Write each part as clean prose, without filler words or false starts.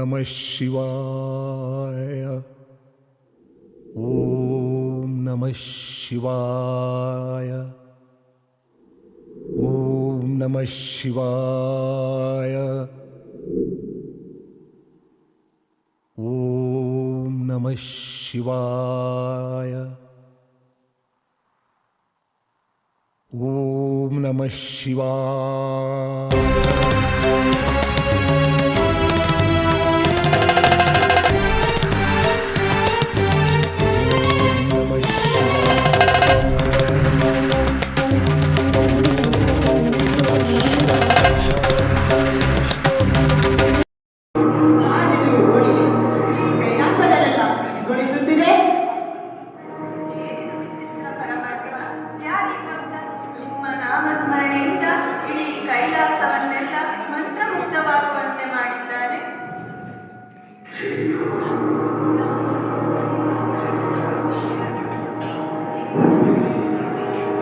ನಮಃ ಶಿವಾಯ. ಓಂ ನಮಃ ಶಿವಾಯ. ಓಂ ನಮಃ ಶಿವಾಯ. ಓಂ ನಮಃ ಶಿವಾಯ. ಓಂ ನಮಃ ಶಿವಾಯ.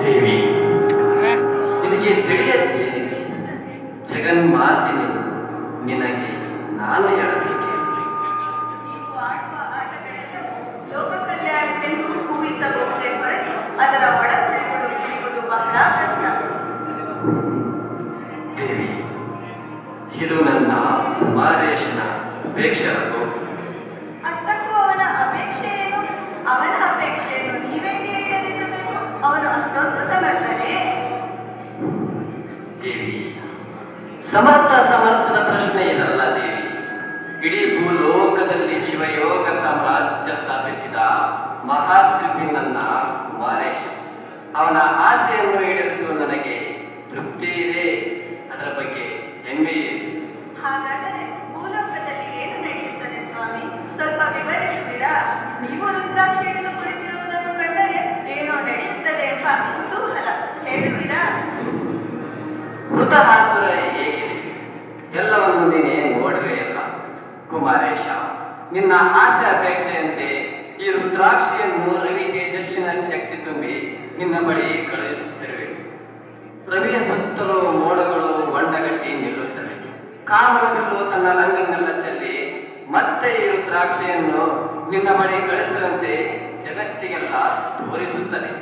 ದೇವಿ, ನಿನಗೆ ತಿಳಿಯತ್ತೇನೆ. ಜಗನ್ಮಾತಿನಿ, ನಿನಗೆ ನಾನು ಹೇಳಬೇಕೆ? ನೀವು ಆಡುವ ಆಟಗಳೆಲ್ಲವೂ ಲೋಕ ಕಲ್ಯಾಣಕ್ಕೆಂದು ಊಹಿಸಬಹುದೇ ಹೊರತು ಅದರ ಒಳಸುಳಿಗಳು ತಿಳಿಯುವುದು ಬಹಳ ಕಷ್ಟ. ದೇವಿ, ಇದು ನನ್ನ ಕುಮಾರೇಶನ ಅಪೇಕ್ಷೆ. ಅಷ್ಟಕ್ಕೂ ಅವನ ಅಪೇಕ್ಷೆ ಏನು? ಅವನ ಅಪೇಕ್ಷೆಯನ್ನು ನೀವೇಗೆ ಈಡೇರಿಸಬೇಕು? ಅವನು ಅಷ್ಟೊಂದು ಸಮರ್ಥನೇ? ದೇವಿ, ಸಮರ್ಥದ ಪ್ರಶ್ನೆ ಇದಲ್ಲ ದೇವಿ. ಇಡೀ ಭೂಲೋಕದಲ್ಲಿ ಶಿವಯೋಗ ಸಾಮ್ರಾಜ್ಯ ಸ್ಥಾಪಿಸಿದ ಮಹಾಶಿಲ್ಪಿ ನನ್ನ ಕುಮಾರೇಶ. ಅವನ ಆಸೆಯನ್ನು ಈಡೇರಿಸುವ ನನಗೆ ತೃಪ್ತಿ ಇದೆ. ಅದರ ಬಗ್ಗೆ ಹೆಮ್ಮೆ ಇದೆ. ಹಾಗಾದರೆ ಭೂಲೋಕದಲ್ಲಿ ಏನು ನಡೆಯುತ್ತದೆ ಸ್ವಾಮಿ? ಸ್ವಲ್ಪ ವಿವರಿಸುತ್ತೀರಾ? ನೀವು ರುದ್ರಾಕ್ಷಿ ಹಿಡಿದು ಕುಳಿತಿರುವುದನ್ನು ಕಂಡರೆ ಏನೋ ನಡೆಯುತ್ತದೆ ಎಂಬ ಕುತೂಹಲ. ಹೇಳುವಿರಾ? ಮೃತ ಹಾತುರ ಹೇಗಿದೆ? ಎಲ್ಲವನ್ನು ನೀನೇ ನೋಡುವೆ ಅಲ್ಲ ಕುಮಾರೇಶ. ನಿನ್ನ ಆಸೆ ಅಪೇಕ್ಷೆಯಂತೆ ಈ ರುದ್ರಾಕ್ಷಿಯನ್ನು ರವಿ ತೇಜಸ್ಸಿನ ಶಕ್ತಿ ತುಂಬಿ ನಿನ್ನ ಬಳಿ ಕಳುಹಿಸುತ್ತಿರುವೆ. ರವಿಯ ಸುತ್ತಲೂ ಮೋಡಗಳು ಮಂಡಗಟ್ಟಿ ನಿಲ್ಲುತ್ತವೆ. ಕಾಮನ ಬಿಲ್ಲು ತನ್ನ ರಂಗನ್ನೆಲ್ಲ ಚೆಲ್ಲಿ ಮತ್ತೆ ಈ ರುದ್ರಾಕ್ಷಿಯನ್ನು ನಿನ್ನ ಬಳಿ ಕಳಿಸುವಂತೆ ಜಗತ್ತಿಗೆಲ್ಲ ತೋರಿಸುತ್ತದೆ.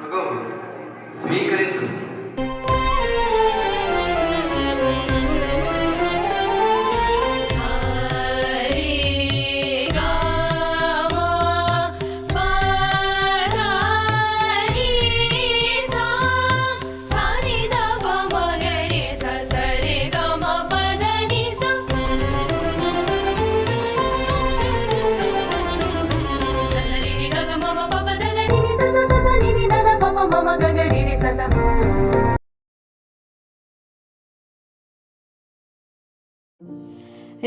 ಮಗು, ಸ್ವೀಕರಿಸು.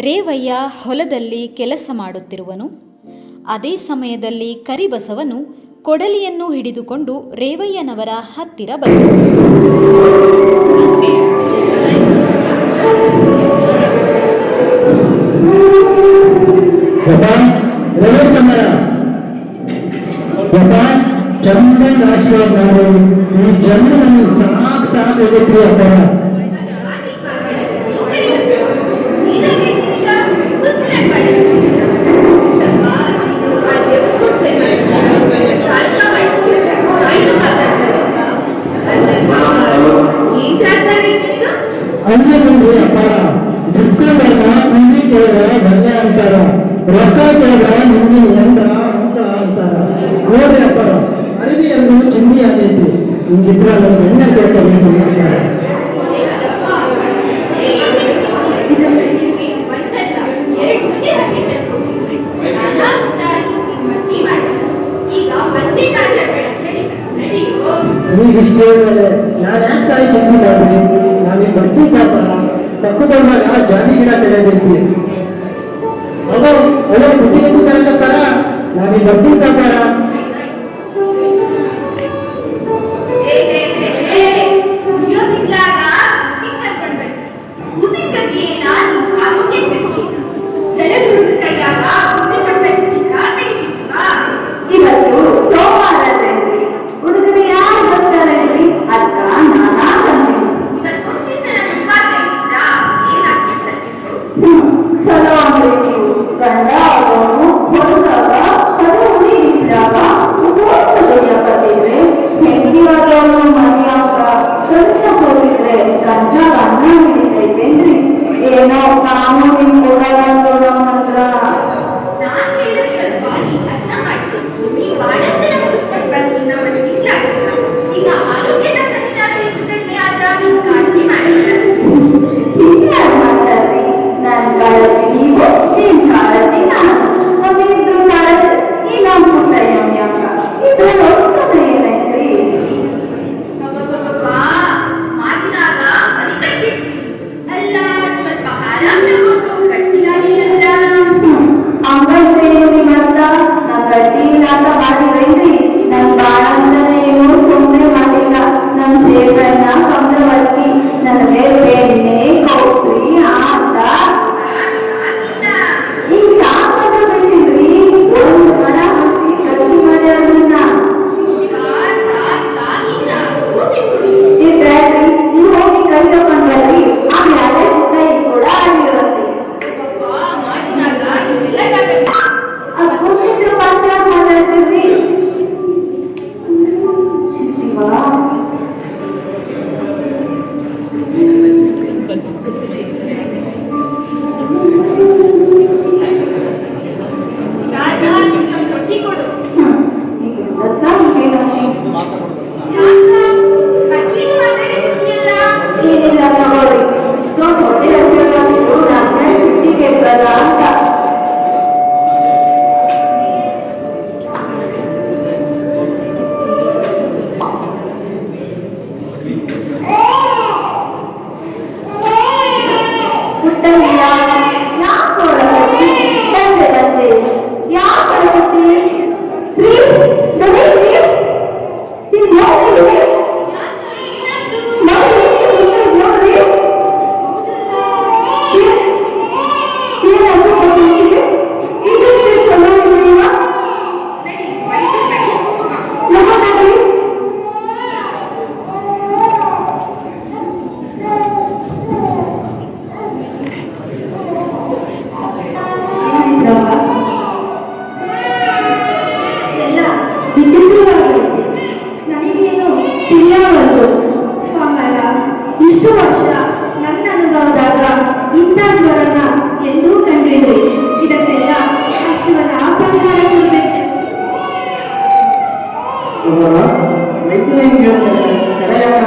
ರೇವಯ್ಯ ಹೊಲದಲ್ಲಿ ಕೆಲಸ ಮಾಡುತ್ತಿರುವನು. ಅದೇ ಸಮಯದಲ್ಲಿ ಕರಿಬಸವನು ಕೊಡಲಿಯನ್ನು ಹಿಡಿದುಕೊಂಡು ರೇವಯ್ಯನವರ ಹತ್ತಿರ ಬಂದನು. ರೊಕ್ಕ ಕೇಳಿದ್ರ ನಿಮ್ಗೆ ಎಂದ್ರ ಮಕ್ಕಳ ಅಂತಾರ. ನೋಡ್ರಿ ಅಪ್ಪಾರ, ಅರಿವಿಯನ್ನು ಚಿಂದಿ ಆಗೈತಿ. ಹಿಂಗಿದ್ರ ನಮ್ಗೆ ಎಣ್ಣೆ ಕೇಳ್ಕೋಬೇಕು ಅಂತಾರೆ. ನೀವಿಷ್ಟು ಹೇಳಿದ್ರೆ ನಾನು ಯಾಕೆ ತಾಯಿ ಚಿಂತೆ ಮಾಡ್ತೀನಿ? ನಾವೀಗ ಬರ್ತೀವಿ ಸಾಪಾರ. ತಕ್ಕುಕೊಂಡಾಗ ಜಾಲಿ ಗಿಡ ಬೆಳೆದೈತಿ. ಅವರ ಕುಟಿಗೂ ಕರೆಕತ್ತಾರ. ನಾವೀಗ ಬರ್ತೀವಿ ಸಾಪಾರ. ಇವತ್ತು ಸೋಮವಾರ ಹುಡುಗರು ಯಾರು ಬರ್ತಾರೇನ್ರಿ? ಅಕ್ಕ ನಾನಾ ತಂದೆ ಚಲೋ ಅಂದ್ರೆ ಪುಟ್ಟಯ್ಯ ಯಾಕೋಳಗತ್ತಿ ತಂದೆಗತ್ತೆ ಯಾಕೋಳಗತ್ತಿ ರೀ ನೋಡಿ ಇಲ್ಲಿ ನೋಡಿ ಎಲ್ಲ ವಿಚಿತ್ರವಾಗಿರುತ್ತೆ. ನನಗೇನು ತಿಳಿಯಬಾರದು ಸ್ವಾಮರ. ಇಷ್ಟು ವರ್ಷ ನನ್ನ ಅನುಭವದಾಗ ಇಂಥ ಜ್ವರನ ಎಂದೂ ಕಂಡಿಲ್ಲ. ಇದಕ್ಕೆಲ್ಲ ಆ ಶಿವನ ಪರಿಹಾರ ಕೊಡಬೇಕು. ವೈದ್ಯರೇನು ಹೇಳ್ತಾರೆ ಕಡೆಯಾಗ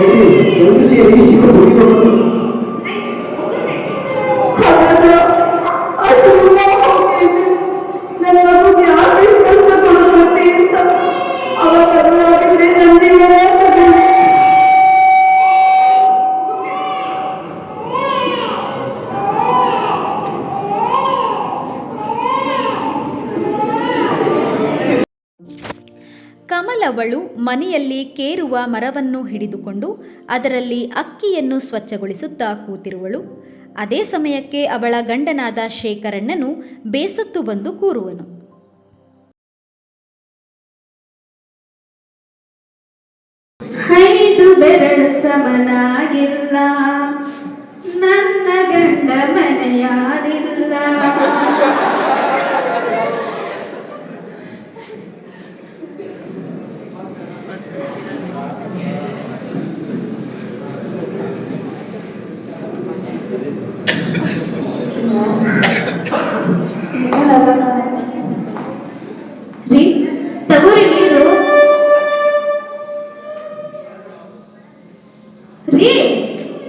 ಎಲ್ಲರೂ ಸೇರಿ ಶಿವ ಹುಡುಗಿಕೊಂಡು ನನ್ನ ಮಗುಗೆ ಯಾಕೆ ಕಷ್ಟ ಕೊಡುತ್ತೆ ಅಂತ ಅವ ಕರುಣಾಗಿದ್ರೆ ನಂದಿಗೆ ಕಮಲವಳು ಮನೆಯಲ್ಲಿ ಕೇರುವ ಮರವನ್ನು ಹಿಡಿದುಕೊಂಡು ಅದರಲ್ಲಿ ಅಕ್ಕಿಯನ್ನು ಸ್ವಚ್ಛಗೊಳಿಸುತ್ತಾ ಕೂತಿರುವಳು. ಅದೇ ಸಮಯಕ್ಕೆ ಅವಳ ಗಂಡನಾದ ಶೇಖರಣ್ಣನು ಬೇಸತ್ತು ಬಂದು ಕೂರುವನು. 5 ಬೆರಳು ಸಮನಾಗಿಲ್ಲ, ನನ್ನ ಗಂಡ ಮನೆಯಾಡಿಲ್ಲ. ರೀ ತಗೋರಿ ನೀರು. ರೀ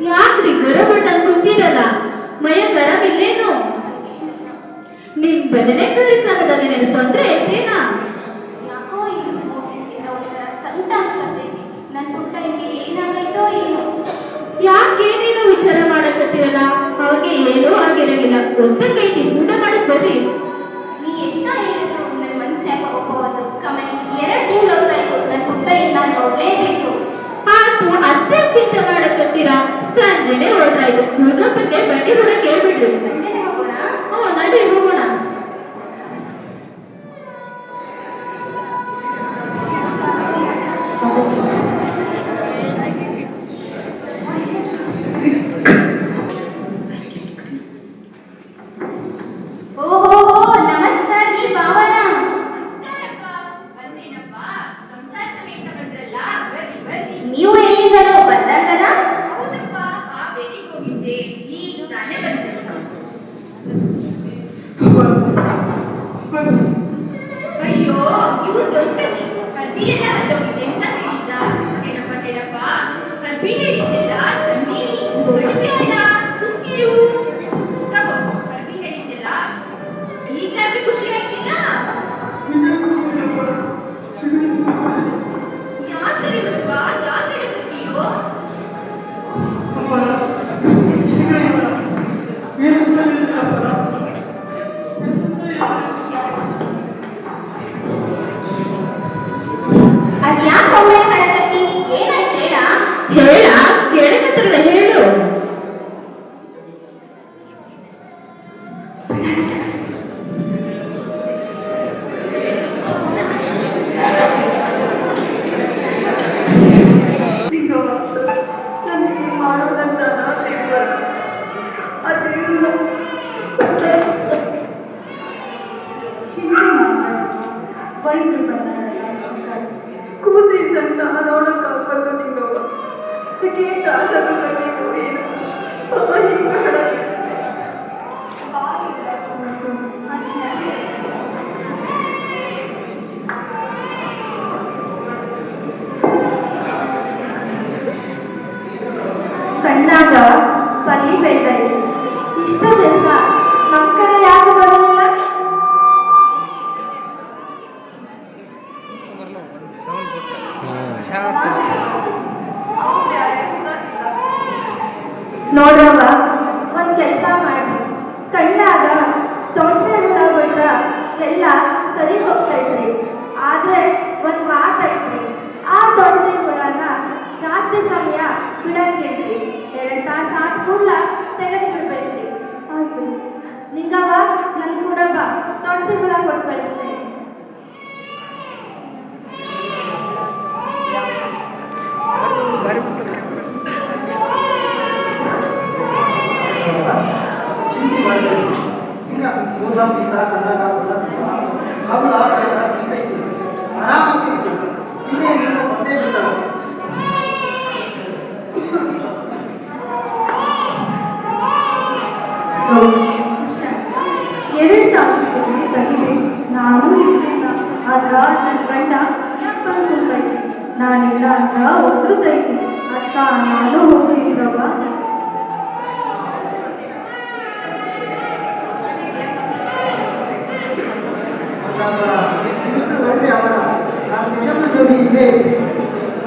ಯಾಕ್ರಿ ಗರಬಟ್ಟ ಕೂತಿರಲ್ಲ, ಮಯ ಗರವಿಲ್ಲೇನು? ನಿಮ್ ಭಜನೆ ಕಾರ್ಯಕ್ರಮದಲ್ಲಿ ನನಗೆ ತೊಂದ್ರೆ ಐತೇನಾ? ಯಾಕೋ ಇದು ನೋಟಿಸಿಂದ ಒಂಥರ ಸಂತಾನ ಕರ್ತೈತಿ. ನನ್ನ ಪುಟ್ಟ ಹಿಂಗೆ ಏನಾಗೈತೋ ಏನೋ. ಯಾಕೇನೇನೋ ವಿಚಾರ ಮಾಡಕತ್ತಿರಲ್ಲ, ಅವಾಗೆ ಏನೂ ಆಗಿರಂಗಿಲ್ಲ. ಒಂದಕ್ಕೈತಿ ಊಟ ಮಾಡಕ್ ಬರ್ರಿ. ನೀ ಎಷ್ಟ ಹೇಳಿದ್ರು ನನ್ನ ಮನಸ್ಸು ಯಾಕೋ ಒಪ್ಪವಲ್ದು. ಕಮಲಿ 2 ತಿಂಗಳು ಹೋಗ್ತಾಯಿತ್ತು. ನನ್ನ ಪುಟ್ಟ ಇಲ್ಲ ನೋಡ್ಲೇಬೇಕು. ಆತು ಅಷ್ಟೇ ಚಿಂತೆ ಮಾಡಕತ್ತೀರಾ? ಸಂಜೆನೆ ಹೊರಟ್ರಾಯ್ತು. ಹುಡುಗಪ್ಪಗೆ ಬಡ್ಡಿ ಕೂಡ ಕೇಳ್ಬಿಡ್ರಿ. ಸಂಜೆನೆ ಹೋಗೋಣ. ನಡಿ ಹೋಗೋಣ. ಓಹೋ ನಮಸ್ಕಾರ ರೀ ಬಾವರ. ನೀವು ಎಲ್ಲಿಂದಲೋ ಬಂದಾಗದ? ಅಯ್ಯೋ ಇವು ದೊಡ್ಡ ಅರ್ಬಿ ಎಲ್ಲ ಹತ್ತೋಗಿದೆ ಅಂತ ಹೇಳಿದ. ಎಡಪ್ಪ ಅರ್ಬಿ ಹೇಳಿದ್ದೆಲ್ಲ ತಂದೀನಿ. ಹೊಡಿಬೇಡ, ಸುಮ್ನಿರು. ತಗೋ ಅರ್ಬಿ ಹೇಳಿದ್ದೆಲ್ಲ. ಈಗಾದ್ರೂ ಖುಷಿ ಆಯ್ತಿಲ್ಲ? ಯಾಕರಿ ಬಸವ ಯಾಕೆ ಹೇಳ್ತೀಯೋ? ಅದ್ ಯಾಕೆ ಒಮ್ಮೆ ಮಾಡಕತ್ತಿ? ಏನಾಯ್ತು ಹೇಳ? ಹೇಳ ಕೇಳಕತ್ತಿರಲ್ಲ, ಹೇಳು. ವೈದ್ಯರು ಬಂದಾರಲ್ಲ, ಕೂಸಿ ಸಂತ ನೋಡಕ್ಕಾಗ್ಬಾರ್ದು ನಿಂಗವ್ವ. ಅದಕ್ಕೆ ದಾಸರು ಬರಬೇಕು ಏನು ಅವ ಹಿಂಗ ಬಾಯಿಗ ಕೂಸು ಅದನ್ನ ಕಣ್ಣಾಗ ಪರಿ ಬೆಳೆದರೆ ಇಷ್ಟು ದಿವಸ ನಮ್ಮ ಕಡೆ ಯಾಕೆ ಬರಲಿಲ್ಲ? ನೋಡ್ರವ, ಒಂದ್ ಕುಲ ಪೀಸ ಕಂದಾಗ ಕುಲ ಪೀಸ ಅವಳ ತಿಂತೈತಿ ಆರಾಮಾಗಿ ಇನ್ನೇ ನೀನು ಬಂದೇ ಬಿಟ್ಟಳು. ಎರಡು ತಾಸಿಗೊಮ್ಮೆ ತೆಗಿಬೇಕು. ನಾನು ಇರ್ತಿಲ್ಲ ಆದ್ರ ನನ್ನ ಗಂಡ ಯಾಕೆ ಬಂದು ಕುಂತೈತಿ, ನಾನಿಲ್ಲ ಅಂತ ಒದ್ರುತೈತಿ. ಅಕ್ಕ ನಾನು ಹೋಗ್ತಿದ್ದವ. ನೋಡ್ರಿ ಅವರ ನಾನು ನಿಜಮ್ಮ ಜೋಡಿ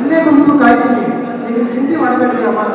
ಇಲ್ಲೇ ಕುಂತು ಕಾಯ್ತೀನಿ. ನೀವು ಚಿಂತೆ ಮಾಡಬೇಡ್ರಿ ಅವಾಗ.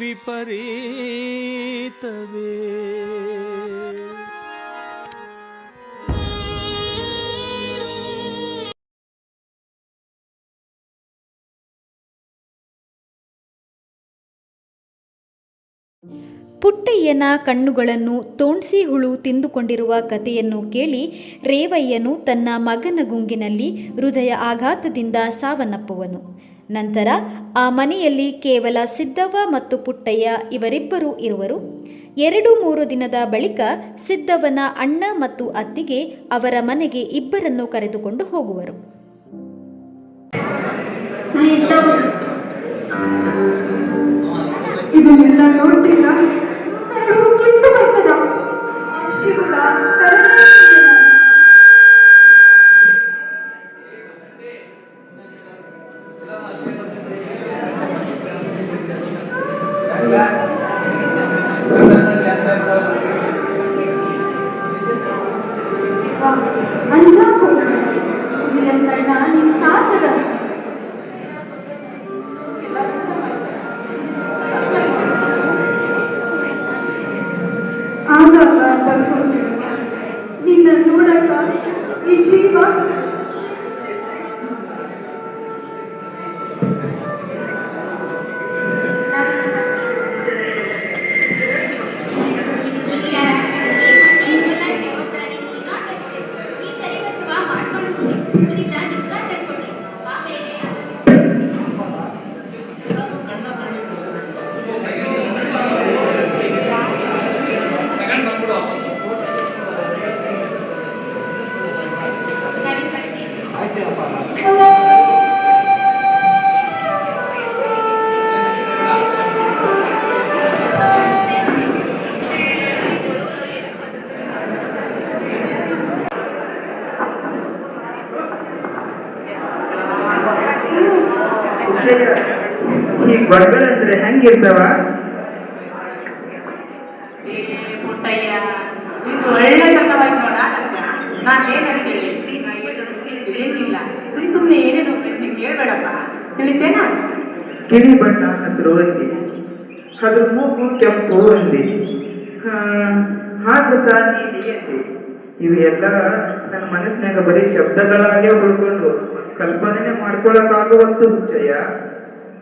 ವಿಪರೀತವೇ. ಪುಟ್ಟಯ್ಯನ ಕಣ್ಣುಗಳನ್ನು ತೋಣ್ಸಿ ಹುಳು ತಿಂದುಕೊಂಡಿರುವ ಕಥೆಯನ್ನು ಕೇಳಿ ರೇವಯ್ಯನು ತನ್ನ ಮಗನ ಗುಂಗಿನಲ್ಲಿ ಹೃದಯ ಆಘಾತದಿಂದ ಸಾವನ್ನಪ್ಪುವನು. ನಂತರ ಆ ಮನೆಯಲ್ಲಿ ಕೇವಲ ಸಿದ್ದವ್ವ ಮತ್ತು ಪುಟ್ಟಯ್ಯ ಇವರಿಬ್ಬರೂ ಇರುವರು. 2-3 ದಿನದ ಬಳಿಕ ಸಿದ್ದವ್ವನ ಅಣ್ಣ ಮತ್ತು ಅತ್ತಿಗೆ ಅವರ ಮನೆಗೆ ಇಬ್ಬರನ್ನು ಕರೆದುಕೊಂಡು ಹೋಗುವರು. ಇದನ್ನೆಲ್ಲ ನೋಡ್ತಿಲ್ಲ ನಡು ಕಿತ್ತು ಬರ್ತದ. ಶಿವಗ ಕರುಣೆ ಅಂಜಾಕ್ ಹೋಗ್ಬೇಡ. ಇಲ್ಲಿ ಅಂತಣ್ಣ ನೀನ್ ಸಾಕದ. ಆಗಾಗ ಬರ್ಕೊಳ್ತೀರ ನಿನ್ನ ನೋಡಕ ಈ ಜೀವ ಈ ಗೊಡ್ಗಳಂದ್ರೆ ಹೆಂಗಿರ್ತಾವ? ಪುಟ್ಟಯ್ಯ ಇದು ಒಳ್ಳೆ ಕಥವಾಯ್ತು ನೋಡ. ನಾನು ಏನಂತೇಳಿ ಏನಿಲ್ಲ, ಸುಮ್ಮನೆ ಏನೇನು ಪ್ರಶ್ನೆ ಕೇಳಬೇಡಪ್ಪ, ತಿಳಿತೇನಾ? ಕಿಳಿ ಬಣ್ಣ ಹಸಿರು ಹಸಿ, ಅದ್ರ ಮೂಗು ಕೆಂಪು ಅಂದಿ, ಹಾಗೆ ಸಹ ನೀಲಿ ಅಂದಿ. ಇವೆಲ್ಲ ನನ್ನ ಮನಸ್ಸಿನಾಗ ಬರೀ ಶಬ್ದಗಳಾಗೆ ಉಳ್ಕೊಂಡು ಕಲ್ಪನೆ ಮಾಡ್ಕೊಳಕ್ಕಾಗುವಂತ ಹುಚ್ಚಯ್ಯ.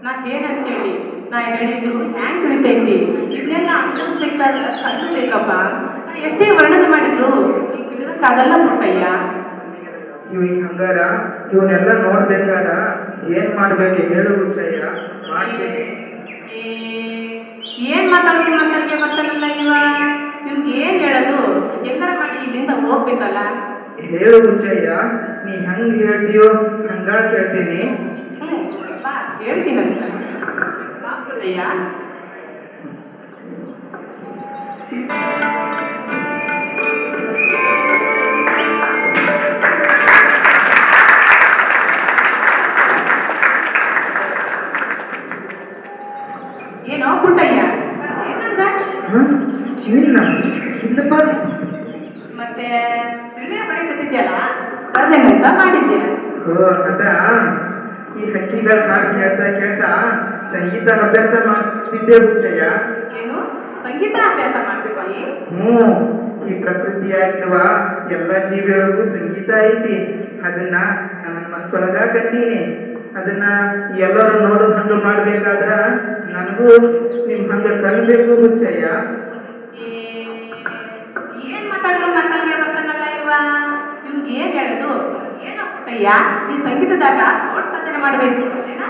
ನಾ ಏನಂತೇಳಿ ನಾ ಹೇಳಿದ್ರು ಹ್ಯಾಂಗ್ ತಿಳಿತೈತಿ ಇದನ್ನೆಲ್ಲ ಅನ್ಬೇಕಪ್ಪ. ಎಷ್ಟೇ ವರ್ಣನೆ ಮಾಡಿದ್ರು ತಿಳಿದಕ್ಕಾಗಲ್ಲ ಪುಟ್ಟಯ್ಯ. ಇವ್ ಹಂಗಾರ ಇವನ್ನೆಲ್ಲ ನೋಡ್ಬೇಕಾರ ಏನ್ ಮಾಡ್ಬೇಕು ಹೇಳು ಹುಚ್ಚಯ್ಯ, ಮಾಡ್ತೀನಿ. ಏನ್ ಮಾತಾಡಿ ಬರ್ತಾನಲ್ಲ ಇವ್ನಿಗೆ ಏನ್ ಹೇಳೋದು? ಎಲ್ಲರ ಮಾಡಿ ಇಲ್ಲಿಂದ ಹೋಗ್ಬೇಕಲ್ಲ. ಹೇಳು ಹುಚ್ಚಯ್ಯ, ನೀ ಹಂಗ ಹೇಳ್ತೀಯೋ ಹಂಗ ಕೇಳ್ತೀನಿ. ಬಾ ಹೇಳ್ತೀನಂತ ಬಾ ಪುಟ್ಟಯ್ಯ. ಏನೋ ಪುಟ್ಟಯ್ಯ ಏನಂದ? ಇಲ್ಲ ಇಲ್ಲಪ್ಪ. ಮತ್ತೆ ತಿಳಿಯ ಪಡೆಯುತ್ತಿದ್ಯಲ್ಲ ಬರ್ದೇನಂತ ಮಾಡಿದ್ದೆ. ಅದ ಈ ಹಕ್ಕಿಗಳ ಹಾಡು ಕೇಳ್ತಾ ಕೇಳ್ತಾ ಸಂಗೀತ ಅಭ್ಯಾಸ ಮಾಡ್ತಿದ್ದೆ ಹುಚ್ಚಯ್ಯ. ಏನು ಸಂಗೀತ ಅಭ್ಯಾಸ ಮಾಡ್ಬೇಕು? ಈ ಪ್ರಕೃತಿಯಾಗಿರುವ ಎಲ್ಲ ಜೀವಿಗಳಿಗೂ ಸಂಗೀತ ಐತಿ. ಅದನ್ನ ನನ್ನ ಮನಸ್ಸೊಳಗ ಕಂಡೀನಿ. ಅದನ್ನ ಎಲ್ಲರೂ ನೋಡು ಹಂಗ ಮಾಡ್ಬೇಕಾದ್ರ ನನಗೂ ನಿಮ್ ಹಂಗ ಕಲಿಬೇಕು ಹುಚ್ಚಯ್ಯ. ಏನ್ ಮಾತಾಡಿರೋ ಮಕ್ಕಳಿಗೆ ಬರ್ತಾನಲ್ಲ ನಿಮ್ಗೆ ಏನ್ ಹೇಳುದು? ಏನೋ ಪುಟ್ಟಯ್ಯ, ಈ ಸಂಗೀತದಾಗ ದೊಡ್ಡ ಸಾಧನೆ ಮಾಡ್ಬೇಕು ಅಲ್ಲೇನಾ?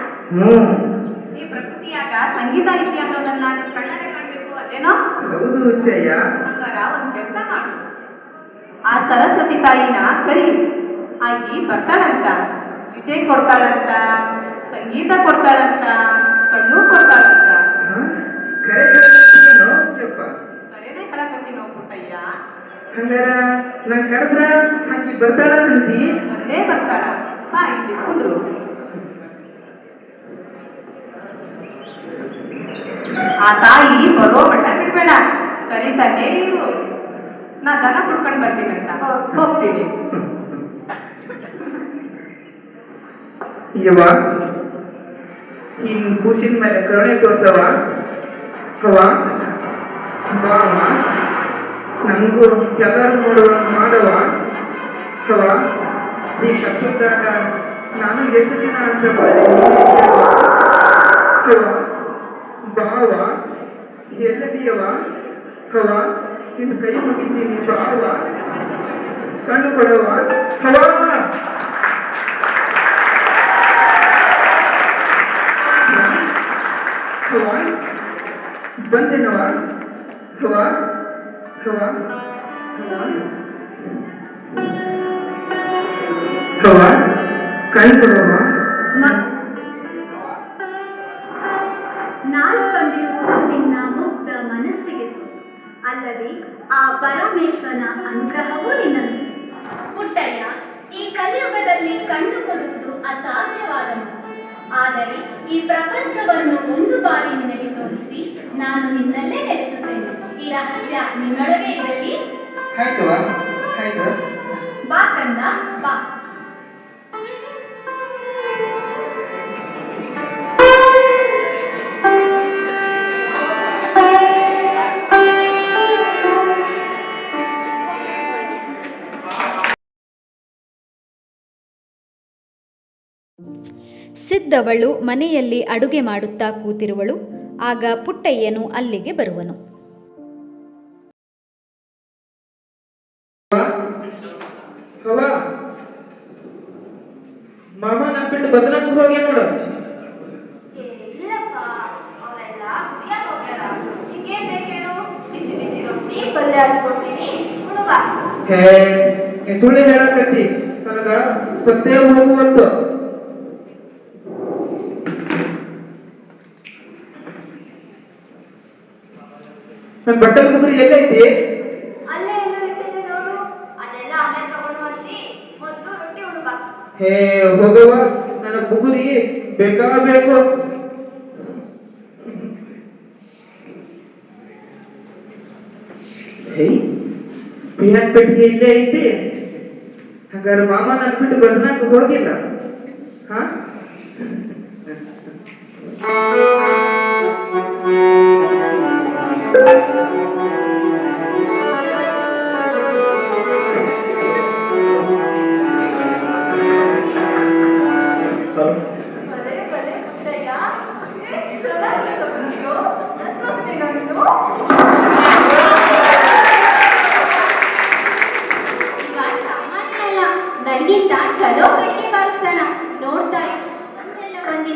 ಈ ಪ್ರಕೃತಿಯಾಗ ಸಂಗೀತ ಐತಿ ಅನ್ನೋದನ್ನ ಕಣ್ಣನೆ ಮಾಡ್ಬೇಕು ಅಲ್ಲೇನೋ? ಹೌದು ಹುಚ್ಚಯ್ಯ. ಹಂಗಾರ ಒಂದ್ ಕೆಲಸ ಮಾಡು, ಆ ಸರಸ್ವತಿ ತಾಯಿನ ಕರಿ, ಆಕಿ ಬರ್ತಾಳಂತ, ವಿದ್ಯೆ ಕೊಡ್ತಾಳಂತ, ಸಂಗೀತ ಕೊಡ್ತಾಳಂತ, ಕಣ್ಣು ಕೊಡ್ತಾಳಂತ. ಕರೆನೇ ಹೇಳಕತ್ತೀನೋ ಪುಟ್ಟಯ್ಯ. ಹಂಗಾರ ನಾನ್ ಕರೆದ್ರ ಆಕಿ ಬರ್ತಾಳ ಅಂತಿ? ಒಂದೇ ಬರ್ತಾಳ. ಬಾ ಇಲ್ಲಿ ಕುಂದ್ರು. ಆ ತಾಯಿ ಬರೋ ಮಟ್ಟ ಬಿಡ್ಬೇಡ, ಕರೀತಾನೆ ಇರು. ನಾ ದನ ಕುಡ್ಕೊಂಡ್ ಬರ್ತೀನಂತ ಹೋಗ್ತೀನಿ. ಯವ್ವ, ಇನ್ ಕೂಸಿನ ಮೇಲೆ ಕರುಣೆ ತೋರ್ಸವ. ಹವ ಬಾವ, ನಮಗೂ ಎಲ್ಲರೂ ನೋಡುವ ಮಾಡವ. ಹವ, ಈ ಕಷ್ಟದಾಗ ನಾನು ಎಷ್ಟು ದಿನ ಅಂತ ಬಾಳೆ. ಹವ ಬಾವ, ಎಲ್ಲದೀಯವ. ಹವ, ನಿನ್ನ ಕೈ ಮುಗಿತೀನಿ ಬಾವ, ಕಣ್ಣು ಕೊಡವ. ಹವ ಹವ ಬಂದೇನವ. ಹವ ಹವ ಹವ ಕೈ ಕೊಡವ. ನಾನು ಕಂಡಿರುವುದು ನಿನ್ನ ಮುಗ್ಧ ಮನಸ್ಸಿಗೆ ಅಲ್ಲದೆ ಆ ಪರಮೇಶ್ವರನ ಅನುಗ್ರಹವೂ ನಿನ್ನದು. ಪುಟ್ಟಯ್ಯ, ಈ ಕಲಿಯುಗದಲ್ಲಿ ಕಂಡುಕೊಡುವುದು ಅಸಾಧ್ಯವಾದ, ಆದರೆ ಈ ಪ್ರಪಂಚವನ್ನು ಒಂದು ಬಾರಿ ನಿನಗೆ ತೋರಿಸಿ ನಾನು ನಿನ್ನಲ್ಲೇ ನೆಲೆಸುತ್ತೇನೆ. ಈ ರಹಸ್ಯ ನಿನ್ನೊಳಗೆ ಇರಲಿ. ಬಾ ಕಂದ, ಬಾ. ಸಿದ್ದವಳು ಮನೆಯಲ್ಲಿ ಅಡುಗೆ ಮಾಡುತ್ತಾ ಕೂತಿರುವಳು. ಆಗ ಪುಟ್ಟಯ್ಯನು ಅಲ್ಲಿಗೆ ಬರುವನು. ಮಾಮ ನನ್ ಬಿಟ್ಟು ಬದಲಾಗ ಹೋಗಿ ನೋಡು. ಇಲ್ಲಪ್ಪ, ಅವರೆಲ್ಲ ಕುಡಿಯಕ್ ಹೋಗ್ಯಾರ. ನಿಂಗೇನ್ ಬೇಕೇನು? ಬಿಸಿ ಬಿಸಿ ರೊಟ್ಟಿ ಪಲ್ಯ ಹಚ್ಕೊಡ್ತೀನಿ, ಹುಡುಗ. ಹೇ, ನೀ ಸುಳ್ಳು ಹೇಳಕತ್ತಿ. ನನಗ ಸತ್ತೇ ಹೋಗುವಂತು. ನನ್ ಬಟ್ಟೆ ಮುಗುರಿ ಎಲ್ಲೈತಿ? ಅಲ್ಲೇ ಎಲ್ಲೋ ಇಟ್ಟಿದ್ದೆ ನೋಡು. ಅದೆಲ್ಲ ಆಮೇಲೆ ತಗೊಂಡು ಬರ್ತಿ, ಮೊದಲು ರೊಟ್ಟಿ ಹುಡುಗ. ಹೇ ಹೋಗವ, ನನ್ನ ಬುಗುರಿ ಬೇಕಾಗಬೇಕು. ಪಿಯಾನ್ ಪೆಟ್ಟಿಗೆ ಇಲ್ಲೇ ಐತಿ. ಹಾಗಾದ್ರೆ ಮಾಮ ನನ್ ಬಿಟ್ಟು ಬದನಾಕ ಹೋಗಿಲ್ಲ. ಹಾ,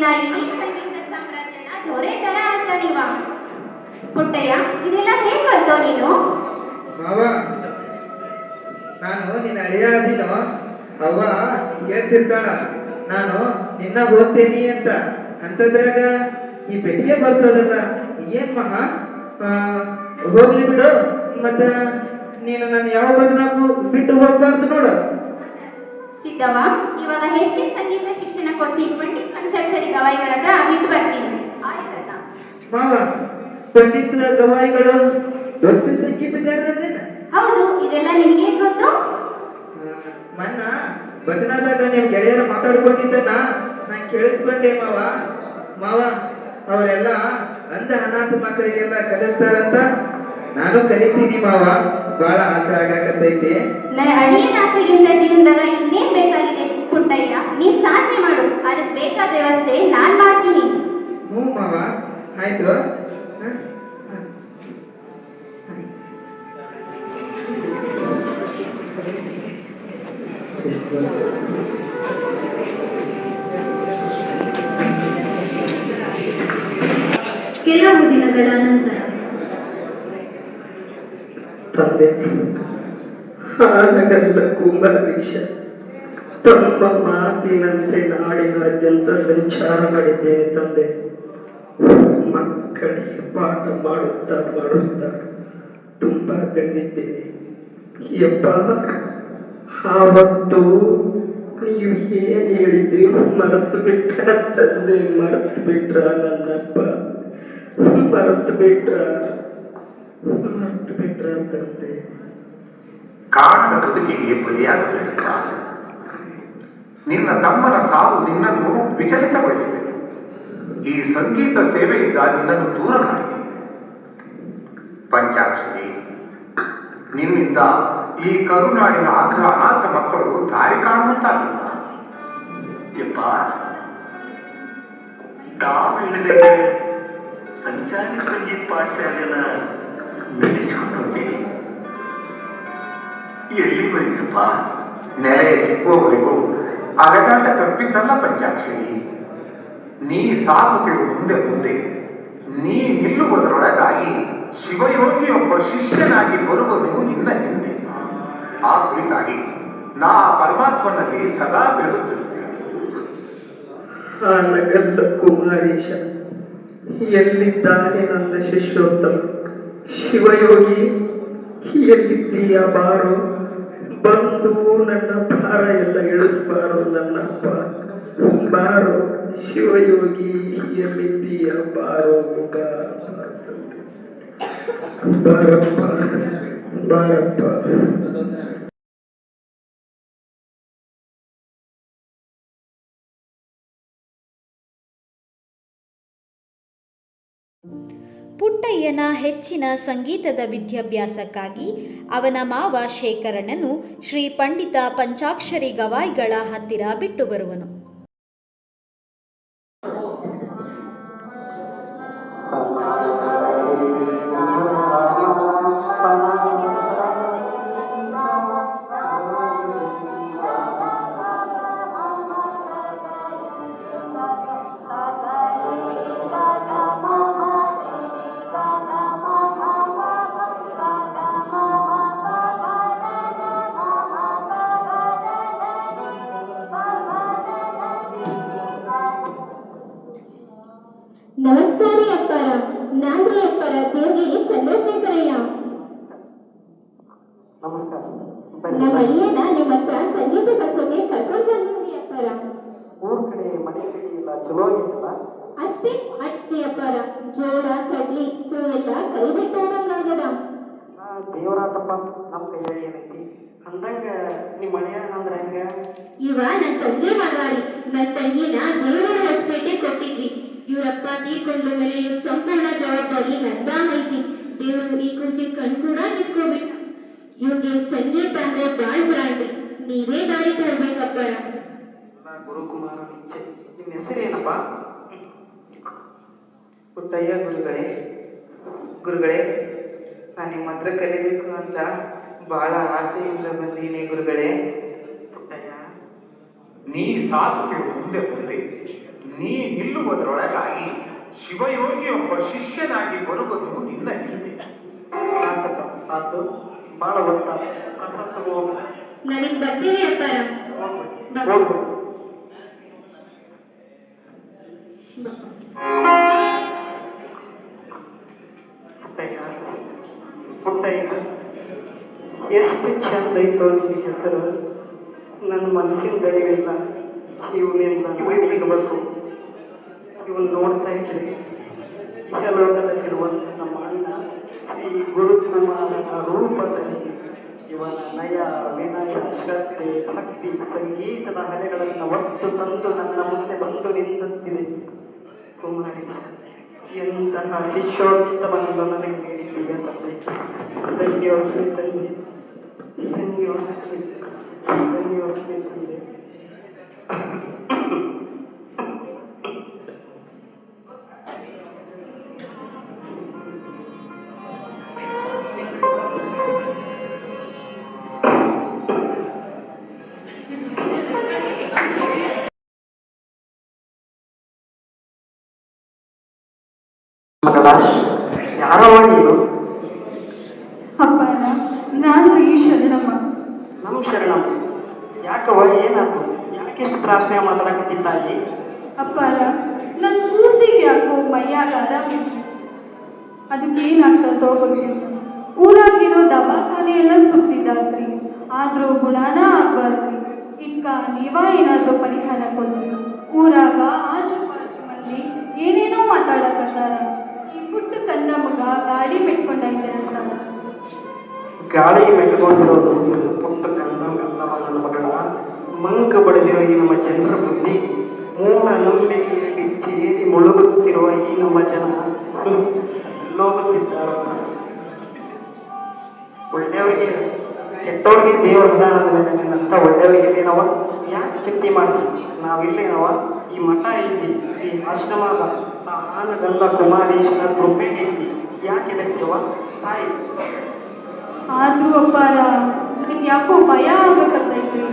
ನಿನ್ನ ಇಡೀ ಸಂಗೀತ ಸಾಮ್ರಾಜ್ಯನ ದೊರೆ ತರ ಆಡ್ತಾನಿವ. ಪುಟ್ಟಯ್ಯ, ಇದೆಲ್ಲ ಹೇಗ್ ಬಂತೋ ನೀನು? ಮಾವ, ನಾನು ನಿನ್ನ ಅಳಿಯ ಅದಿನೋ. ಅವ್ವ ಹೇಳ್ತಿರ್ತಾಳ ನಾನು ನಿನ್ನ ಹೋಗ್ತೇನಿ ಅಂತ. ಅಂತದ್ರಾಗ ಈ ಪೆಟ್ಟಿಗೆ ಬರ್ಸೋದಲ್ಲ ಏನ್ ಮಹಾ. ಹೋಗ್ಲಿ ಬಿಡು. ಮತ್ತ ನೀನು ನಾನು ಯಾವ ಬದನಾಕು ಬಿಟ್ಟು ಹೋಗ್ಬಾರ್ದು ನೋಡು. ಸಿದ್ಧವ, ಇವಾಗ ಹೆಚ್ಚಿನ ಸಂಗೀತ ಶಿಕ್ಷಣ ಕೊಡಿಸಿ ಪಂಡಿತ್ ಪಂಚಾಕ್ಷರಿ ಗವಾಯಿಗಳ ಹತ್ರ ಬಿಟ್ಟು ಬರ್ತೀನಿ. ಆಯ್ತಣ್ಣ. ಮಾವ, ಪಂಡಿತರ ಗವಾಯಿಗಳು ದೊಡ್ಡ ಸಂಗೀತಗಾರರೇನ? ಹೌದು, ಇದೆಲ್ಲ ನಿನ್ಗೆ ಗೊತ್ತು? ಮನ್ನ ಭಜನಾದಾಗ ನಿಮ್ ಗೆಳೆಯರ ಮಾತಾಡ್ಕೊಂಡಿದ್ದನ್ನ ನಾನು ಕೇಳಿಸ್ಕೊಂಡೆ ಮಾವ. ಮಾವ, ಅವರೆಲ್ಲ ಅಂಧ ಅನಾಥ ಮಕ್ಕಳಿಗೆಲ್ಲ ಕಲಿಸ್ತಾರಂತ ನಾನು ಕಲಿತೀನಿ ಮಾವ. ಬಹಳ ಆಸೆ ಆಗಾಕತ್ತೈತಿ. ನನ್ನ ಅಳಿಯನ ಆಸೆಗಿಂತ ಜೀವನದಾಗ ಇನ್ನೇನ್ ಬೇಕಾಗಿದೆ ಪುಟ್ಟಯ್ಯ? ನೀ ಸಾಧನೆ ಮಾಡು, ಅದಕ್ಕೆ ಬೇಕಾದ ವ್ಯವಸ್ಥೆ ನಾನ್ ಮಾಡ್ತೀನಿ. ಹ್ಞೂ ಮಾವ, ಆಯ್ತು. ಕೆಲವು ದಿನಗಳ ನಂತರ ತಂದೆ ಹಾನಗಲ್ಲ ಕುಂಭಾರೀಶ ತಮ್ಮ ಮಾತಿನಂತೆ ನಾಡಿನಾದ್ಯಂತ ಸಂಚಾರ ಮಾಡಿದ್ದೇನೆ ತಂದೆ. ಮಕ್ಕಳಿಗೆ ಪಾಠ ಮಾಡುತ್ತಾ ತುಂಬಾ ಕಂಡಿದ್ದೇನೆ. ಯಪ್ಪ, ಆವತ್ತು ನೀವು ಏನ್ ಹೇಳಿದ್ರಿ ಮರೆತು ಬಿಟ್ರ ತಂದೆ, ಮರೆತು ಬಿಟ್ರ ನನ್ನಪ್ಪ, ಮರೆತು ಬಿಟ್ರ ತಂದೆ. ಕಾರಣದ ಬದುಕಿಗೆ ಬಲಿಯಾಗಬೇಡಪ್ಪ. ನಿನ್ನ ತಮ್ಮನ ಸಾವು ನಿನ್ನನ್ನು ವಿಚಲಿತಗೊಳಿಸಿದೆ. ಈ ಸಂಗೀತ ಸೇವೆಯಿಂದ ನಿನ್ನನ್ನು ದೂರ ಮಾಡಿದೆ. ಪಂಚಾಕ್ಷರಿ, ನಿನ್ನಿಂದ ಈ ಕರುನಾಡಿನ ಅಂಧ ಅನಾಥ ಮಕ್ಕಳು ದಾರಿ ಕಾಣುವಂತಾಗಿಲ್ಲ. ಯಪ್ಪ, ತಾವು ಹೇಳಿದ ಸಂಚಾರಿ ಸಂಗೀತ ಪಾಠಶಾಲೆನ ನಡೆಸಿಕೊಂಡು ಹೋಗ್ತೀನಿ. ಎಲ್ಲಿವರೆಗಪ್ಪ? ನೆಲೆ ಸಿಕ್ಕುವವರೆಗೂ ಅಲೆದಾಟ ತಪ್ಪಿದ್ದಲ್ಲ ಪಂಚಾಕ್ಷರಿ. ನೀ ಸಾಗುತ್ತಿರುವ ಮುಂದೆ ನೀ ನಿಲ್ಲುವುದರೊಳಗಾಗಿ ಶಿವಯೋಗಿಯೊಬ್ಬ ಶಿಷ್ಯನಾಗಿ ಬರುವನು ನಿನ್ನ ಹಿಂದೆ. ಆ ಕುರಿತಾಗಿ ನಾ ಪರಮಾತ್ಮನಲ್ಲಿ ಸದಾ ಬೇಡುತ್ತಿರುತ್ತೇನೆ. ಹಾನಗಲ್ಲ ಕುಮಾರೀಶ, ಎಲ್ಲಿದ್ದಾನೆ ನನ್ನ ಶಿಷ್ಯೋತ್ತಮ ಶಿವಯೋಗಿ? ಎಲ್ಲಿದ್ದೀಯ ಬಾರೋ, ಬಂದು ನನ್ನ ಭಾರ ಎಲ್ಲ ಇಳಿಸ್ಬಾರೋ ನನ್ನಪ್ಪ. ಬಾರೋ ಶಿವಯೋಗಿ, ಎಲ್ಲಿದ್ದೀಯ ಬಾರೋ, ಬಾರಪ್ಪ ಬಾರಪ್ಪ. ಪುಟ್ಟಯ್ಯನ ಹೆಚ್ಚಿನ ಸಂಗೀತದ ವಿದ್ಯಾಭ್ಯಾಸಕ್ಕಾಗಿ ಅವನ ಮಾವ ಶೇಖರಣ್ಣನು ಶ್ರೀ ಪಂಡಿತ ಪಂಚಾಕ್ಷರಿ ಗವಾಯಿಗಳ ಹತ್ತಿರ ಬಿಟ್ಟು ಬರುವನು. ನಮಸ್ಕಾರಿ ಅಪ್ಪಾರ, ನಾನು ಅಪ್ಪಾರ ದೇವಗಿರಿ ಚಂದ್ರಶೇಖರಯ್ಯ. ನಮಸ್ಕಾರ. ನಮ್ಮ ಅಳಿಯನ ನಿಮ್ಮ ಹತ್ರ ಸಂಗೀತ ಕಲಿಸೋಕೆ ಕರ್ಕೊಂಡು ಬಂದಿದ್ದೀನಿ ಅಪ್ಪಾರ. ಊರ್ ಕಡೆ ಮನೆ ಕಡೆ ಇಲ್ಲ, ಚಲೋ ಆಗಿತ್ತಲ್ಲ? ಅಷ್ಟೇ ಅಟ್ಟಿ ಅಪ್ಪಾರ, ಜೋಳ ಕಡ್ಲಿ ಎಲ್ಲ ಕೈ ಬಿಟ್ಟೋದಂಗಾಗದ. ದೇವರಾತಪ್ಪ, ನಮ್ಮ ಕೈಯಾಗ ಏನೈತಿ ಅಂದಂಗ ನಿಮ್ಮ ಮಳೆಯ ಅಂದ್ರ ಹೆಂಗ? ಇವ ನನ್ನ ತಂಗಿ ಮಗಾರಿ. ನನ್ನ ತಂಗಿನ ದೇವರ ಹೊಸಪೇಟೆ ಕೊಟ್ಟಿದ್ವಿ. ಇವರಪ್ಪ ತೀರ್ಕೊಂಡ ಮೇಲೆ ಇವ್ರ ಸಂಪೂರ್ಣ ಜವಾಬ್ದಾರಿ ನಂದಾಗೈತಿ. ದೇವರು ಈ ಕೂಸಿ ಕಣ್ ಕೂಡ ನಿಂತ್ಕೊಬಿಟ್ಟ. ಇವ್ಗೆ ಸಂಗೀತ ಅಂದ್ರೆ ಬಾಳ್ ಬ್ರಾಂಡಿ. ನೀವೇ ದಾರಿ ತರ್ಬೇಕಪ್ಪರ. ಗುರುಕುಮಾರ ಇಚ್ಛೆ. ನಿಮ್ಮ ಹೆಸರೇನಪ್ಪ? ಪುಟ್ಟಯ್ಯ ಗುರುಗಳೇ, ನಾನು ನಿಮ್ಮ ಹತ್ರ ಕಲಿಬೇಕು ಅಂತ ಬಹಳ ಆಸೆಯಿಂದ ಬಂದೀನಿ ಗುರುಗಳೇ. ಪುಟ್ಟಯ್ಯ, ನೀ ಸಾಗುತ್ತಿರುವ ಮುಂದೆ ನೀ ನಿಲ್ಲುವುದರೊಳಗಾಗಿ ಶಿವಯೋಗಿಯೊಬ್ಬ ಶಿಷ್ಯನಾಗಿ ಬರುವುದು ನಿನ್ನ ಹಿಂದೆ. ಆತಪ್ಪ ಆತು, ಭಾಳ ಒತ್ತ ಪ್ರಸಾದ ಹೋಗು. ನನಗೆ ಬರ್ತೀವಿ ಅಪ್ಪಾರ. ಹೋಗ್ಬೇಕು. ಪುಟ್ಟಯ್ಯ ಪುಟ್ಟಯ್ಯ, ಎಷ್ಟು ಚಂದ ಐತೋ ನಿನ್ನ ಹೆಸರು. ನನ್ನ ಮನಸ್ಸಿನ ದಣಿವಿಲ್ಲ. ಇವನಿಂದ ಇರಬೇಕು. ಇವನ್ ನೋಡ್ತಾ ಇದ್ರೆ ಇಹಲೋಕದಲ್ಲಿರುವಂಥ ನಮ್ಮ ಅಣ್ಣ ಶ್ರೀ ಗುರುಕುಮಾರನ ರೂಪದಲ್ಲಿ ಇವನ ನಯ ವಿನಯ ಶ್ರದ್ಧೆ ಭಕ್ತಿ ಸಂಗೀತದ ಹರೆಗಳನ್ನು ಒತ್ತು ತಂದು ನನ್ನ ಮುಂದೆ ಬಂದು ನಿಂತಿದೆ. ಕುಮಾರೀಶ, ಎಂತಹ ಶಿಷ್ಯೋತ್ತಮನನ್ನು ನನಗೆ ನೀಡಿದ್ದೀಯ ತಂದೆ. ಧನ್ಯೋಸ್ಮಿ ತಂದೆ, ಧನ್ಯೋಸ್ಮಿ, ಧನ್ಯೋಸ್ಮಿ ತಂದೆ. ಮಗಳ, ಯಾರವ ನೀನು? ಅಪ್ಪಾರ, ನಾನು ಈ ಶರಣಮ್ಮ. ನಮ್ಮ ಶರಣಮ್ಮ. ಯಾಕವ, ಏನಾಯ್ತು? ಯಾಕೆಷ್ಟು ತ್ರಾಸನೆ ಮಾತಾಡಕತ್ತಿ ತಾಯಿ? ಅಪ್ಪಾರ, ನನ್ನ ಕೂಸಿಗೆ ಯಾಕೋ ಮೈಯಾಗ ಆರಾಮಿಲ್ಲ. ಅದಕ್ಕೇನಾಗ್ತದೋ ಗೊತ್ತಿಲ್ಲ. ಊರಾಗಿರೋ ದವಾಖಾನೆ ಎಲ್ಲ ಸುತ್ತಿದ್ದಾತ್ರಿ, ಆದ್ರೂ ಗುಣಾನ ಆಗ್ಬಾರ್ದ್ರಿ. ಇದ್ಕ ನೀವ ಏನಾದ್ರೂ ಪರಿಹಾರ ಕೊಡ್ರಿ. ಊರಾಗ ಆಜು ಬಾಜು ಮಂದಿ ಏನೇನೋ ಮಾತಾಡಕತ್ತಾರ. ಈ ಪುಟ್ಟ ಕಂದ ಮಗ ಗಾಡಿ ಮೆಟ್ಕೊಂಡೈತೆ ಅಂತ. ಗಾಳಿ ಮೆಟ್ಕೊಂಡಿರೋದು ಪುಟ್ಟ ಕಂದಂಗಲ್ಲವ ನನ್ನ ಮಗಳ. ಮಂಕ ಬಡಿದಿರೋ ಈ ನಮ್ಮ ಜನರ ಬುದ್ಧಿ, ಮೂಢ ನಂಬಿಕೆಯಲ್ಲಿ ತೇರಿ ಮುಳುಗುತ್ತಿರುವ ಈ ನಮ್ಮ ಜನ ಎಲ್ಲೋಗುತ್ತಿದ್ದಾರಂತ. ಒಳ್ಳೆಯವರಿಗೆ ಕೆಟ್ಟವ್ರಿಗೆ ದೇವರ ಹದಾನದ ಮೇಲೆ ನಿನ್ನಂತ ಒಳ್ಳೆಯವರಿಗೆ ಇಲ್ಲೇನವ? ಯಾಕೆ ಚಿಂತೆ ಮಾಡ್ತೀವಿ? ನಾವಿಲ್ಲೇನವ? ಈ ಮಠ ಐತಿ, ಈ ಆಶ್ರಮದ ಆನಗಲ್ಲ ಕುಮಾರೀಶನ ಕೃಪೆ ಐತಿ. ಯಾಕೆ ಎದರ್ತೀವ ತಾಯಿ? ಆದ್ರೂ ಅಪ್ಪಾರ, ನನಗೆ ಯಾಕೋ ಭಯ ಆಗಕತ್ತೈತ್ರಿ.